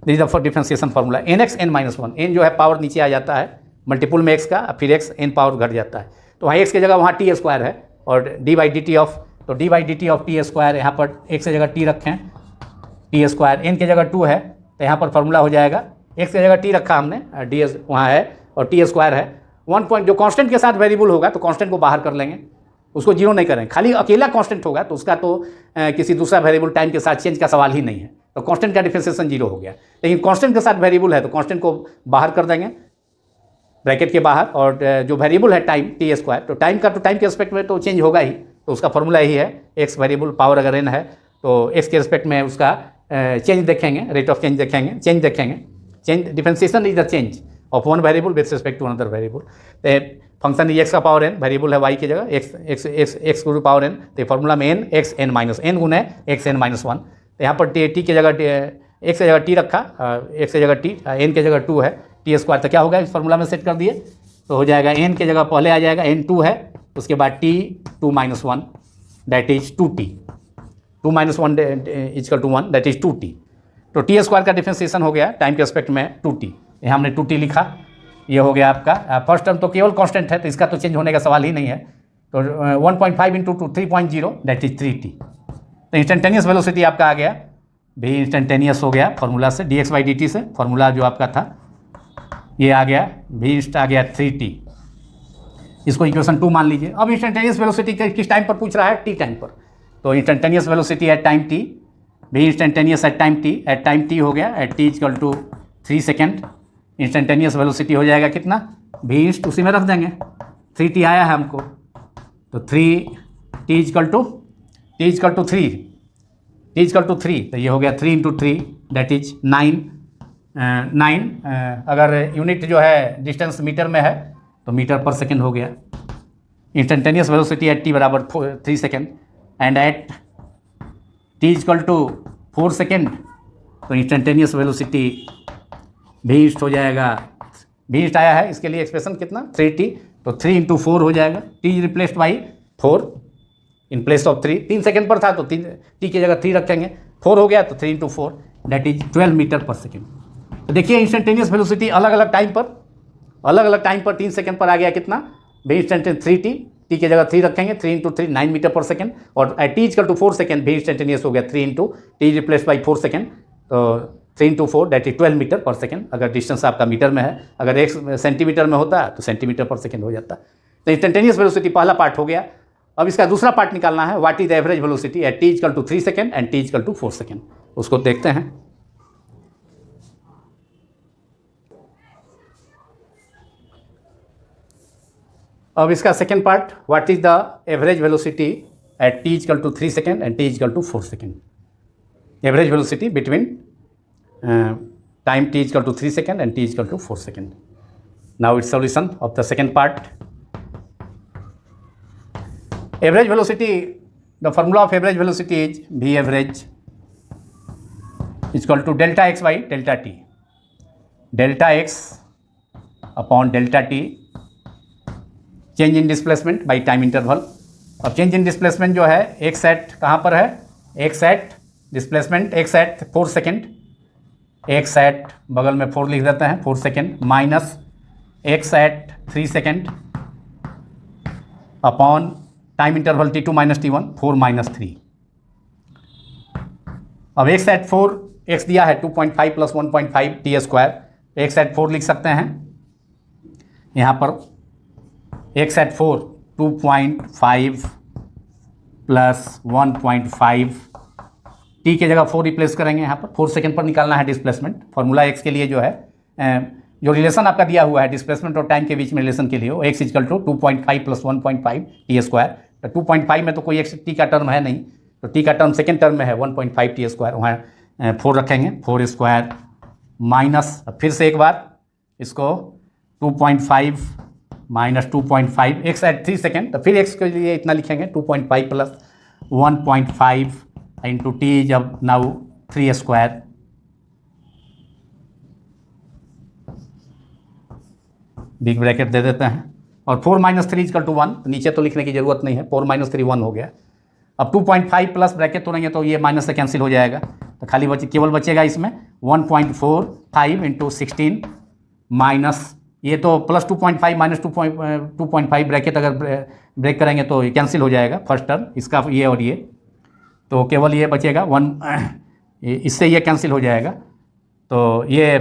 this is the differentiation formula n x N minus one. N जो है पावर नीचे आ जाता है मल्टीपुल में एक्स का, फिर एक्स एन पावर घट जाता है, तो वहाँ एक्स की जगह वहाँ टी स्क्वायर है और D by D T of, तो D by D T of T square, यहाँ पर एक्स की जगह टी रखें टी स्क्वायर, एन की जगह 2 है तो यहाँ पर फार्मूला हो जाएगा एक्स की जगह टी रखा हमने, डी एस वहाँ है और टी स्क्वायर है 1 पॉइंट, जो कांस्टेंट के साथ वेरिएबल होगा तो कांस्टेंट को बाहर कर लेंगे, उसको जीरो नहीं करें, खाली अकेला कांस्टेंट होगा तो उसका तो किसी दूसरा वेरिएबल टाइम के साथ चेंज का सवाल ही नहीं है, तो कांस्टेंट का डिफरेंशिएशन जीरो हो गया। लेकिन कांस्टेंट के साथ वेरिएबल है तो कांस्टेंट को बाहर कर देंगे ब्रैकेट के बाहर, और जो वेरिएबल है टाइम टी स्क्वायर, तो टाइम का तो टाइम के रिस्पेक्ट में तो चेंज होगा ही, तो उसका फॉर्मूला यही है एक्स वेरिएबल पावर अगर एन है तो एक्स के रिस्पेक्ट में उसका चेंज देखेंगे, रेट ऑफ चेंज देखेंगे, चेंज देखेंगे, change differentiation is the change of one variable with respect to another variable. तो फंक्शन एक्स का पावर एन, वेरिएबल है वाई की जगह X X X X to power N, तो formula में N x N minus N गुना है X N minus one, तो यहाँ पर टी की जगह एक्स की जगह टी रखा, एक्स की जगह टी, एन की जगह 2 है टी स्क्वायर, तो क्या होगा इस फॉर्मूला में सेट कर दिए तो हो जाएगा एन की जगह पहले आ जाएगा एन 2 है, उसके बाद t 2 minus 1 that is 2t, 2 minus 1 is equal to 1 that is 2t, तो टी स्क्वायर का डिफरेंशिएशन हो गया टाइम के रिस्पेक्ट में 2t, यहाँ हमने 2t लिखा, ये हो गया आपका फर्स्ट टर्म तो केवल कांस्टेंट है तो इसका तो चेंज होने का सवाल ही नहीं है, तो 1.5 इंटू 2 3.0 दैट इज 3t, तो इंस्टेंटेनियस वेलोसिटी आपका आ गया भी इंस्टेंटेनियस हो गया फार्मूला से D X by D T से, फार्मूला जो आपका था ये आ गया भी इंस्ट आ गया 3t, इसको इक्वेशन 2 मान लीजिए। अब इंस्टेंटेनियस वेलोसिटी किस टाइम पर पूछ रहा है, टी टाइम पर, तो instantaneous velocity at time t, भी इंस्टेंटेनियस एट टाइम टी हो गया at t equal to 3 second, instantaneous velocity हो जाएगा कितना भी इंस्ट उसी में रख देंगे 3t आया है हमको, तो 3 टी इक्वल टू 3, तो ये हो गया 3 इंटू 3 दैट इज 9, अगर यूनिट जो है डिस्टेंस मीटर में है तो मीटर पर सेकेंड हो गया। इंस्टेंटेनियस वेलोसिटी एट टी बराबर 3 second and at t equal to 4 second, तो इंस्टेंटेनियस वेलोसिटी भी इंस्ट हो जाएगा, भी इंस्ट आया है इसके लिए एक्सप्रेशन कितना 3t, तो 3 इंटू 4 हो जाएगा, t replaced by 4 in place of 3 second पर था तो t की जगह 3 रखेंगे, 4 हो गया तो 3 इंटू 4 दैट इज 12 मीटर पर सेकेंड। तो देखिए इंस्टेंटेनियस वेलोसिटी अलग अलग टाइम पर 3 सेकेंड पर आ गया कितना भी इंस्टेंटेनियस 3t, टी की जगह 3 रखेंगे 3 इंटू 3 9 मीटर पर सेकेंड, और टी इक्वल टू 4 सेकेंड भी इंस्टेंटेनियस हो गया 3 into T replace by 4 second, तो 3 इंटू 4 दैट इज 12 मीटर पर सेकेंड, अगर डिस्टेंस आपका मीटर में है, अगर 1 सेंटीमीटर में होता तो सेंटीमीटर पर सेकेंड हो जाता। तो इंस्टेंटेनियस वेलोसिटी पहला पार्ट हो गया। अब इसका दूसरा पार्ट निकालना है, what is the average velocity at t equal to 3 second and t equal to 4 second, उसको देखते हैं। अब इसका second part, what is the average velocity at t equal to 3 second and t equal to 4 second, average velocity between time t equal to 3 second and t equal to 4 second. Now it's solution of the second part. Average velocity, the formula of average velocity is v average equal to delta x by delta t, delta x upon delta t, change in displacement by time interval. अब change in displacement जो है x at कहाँ पर है, x at displacement x at 4 second, x at बगल में 4 लिख देते हैं 4 second, minus x at 3 second upon time interval t2 minus t1 4 minus 3। अब x एट 4 x दिया है 2.5 plus 1.5 t square, x at 4 लिख सकते हैं यहाँ पर, x एट 4 2.5 प्लस 1.5, टी की जगह 4 रिप्लेस करेंगे यहाँ पर, 4 सेकेंड पर निकालना है डिस्प्लेसमेंट। फार्मूला x के लिए जो है जो रिलेशन आपका दिया हुआ है डिस्प्लेसमेंट और टाइम के बीच में रिलेशन के लिए, वो x equal to 2.5 plus 1.5 t square, तो 2.5 में तो कोई x टी का टर्म है नहीं, तो टी का टर्म सेकेंड टर्म में है 1.5 टी स्क्वायर, वहाँ 4 रखेंगे 4 स्क्वायर माइनस, फिर से एक बार इसको 2.5 माइनस 2.5 x एट 3 सेकेंड, तो फिर x के लिए इतना लिखेंगे 2.5 प्लस 1.5 इंटू टी इज अब नाउ 3 स्क्वायर, बिग ब्रैकेट दे देते हैं, और 4 - 3 = 1, नीचे तो लिखने की ज़रूरत नहीं है, 4 - 3 1 हो गया। अब 2.5 प्लस ब्रैकेट तोड़ेंगे तो ये माइनस से कैंसिल हो जाएगा, तो खाली केवल बचेगा इसमें 1.45 इंटू 16 माइनस, ये तो प्लस 2.5 माइनस 2.5 ब्रैकेट अगर ब्रेक करेंगे तो ये कैंसिल हो जाएगा फर्स्ट टर्म इसका, ये और ये, तो केवल ये बचेगा 1, इससे ये कैंसिल हो जाएगा, तो ये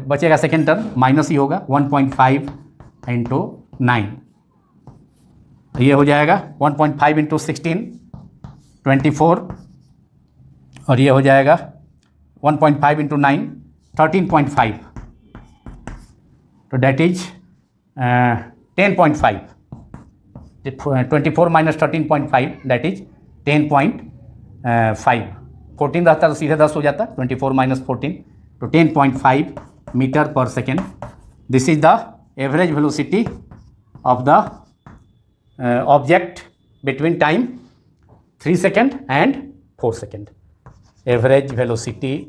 बचेगा सेकेंड टर्म, माइनस ही होगा 1.5 इंटू 9, ये हो जाएगा 1.5 इंटू 16 24, और ये हो जाएगा 1.5 इंटू 9 13.5, तो that is 10.5, 24 minus 13.5 that is 10.5, 14 रहता तो सीधे 10 हो जाता, 24 माइनस 14 तो 10.5 मीटर पर second. This is the average velocity of the object between time 3 second and 4 second. Average velocity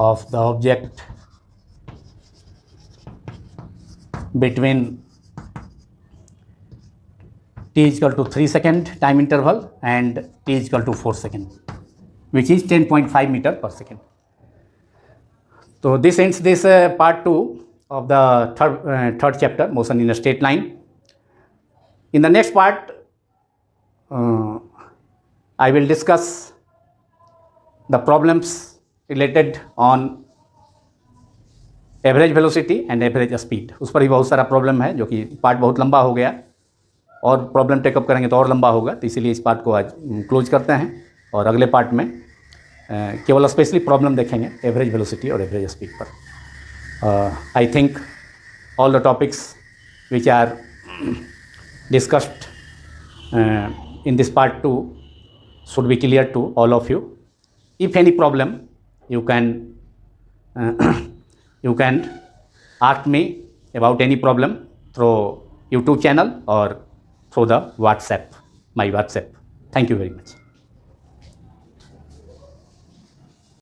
of the object between t = 3 second time interval and t = 4 second, which is 10.5 meter per second. So this ends this part 2 of the third chapter, motion in a straight line. In the next part, I will discuss the problems related on average velocity and average speed. उस पर ही बहुत सारा problem है, जो कि part बहुत लंबा हो गया, और प्रॉब्लम टेकअप करेंगे तो और लंबा होगा, तो इसीलिए इस पार्ट को आज क्लोज करते हैं, और अगले पार्ट में केवल स्पेशली प्रॉब्लम देखेंगे एवरेज वेलोसिटी और एवरेज स्पीड पर। I think all the topics which are discussed in this part 2 should be clear to all of you. If any problem, you can ask me about any problem through YouTube channel or through the WhatsApp, my WhatsApp. Thank you very much.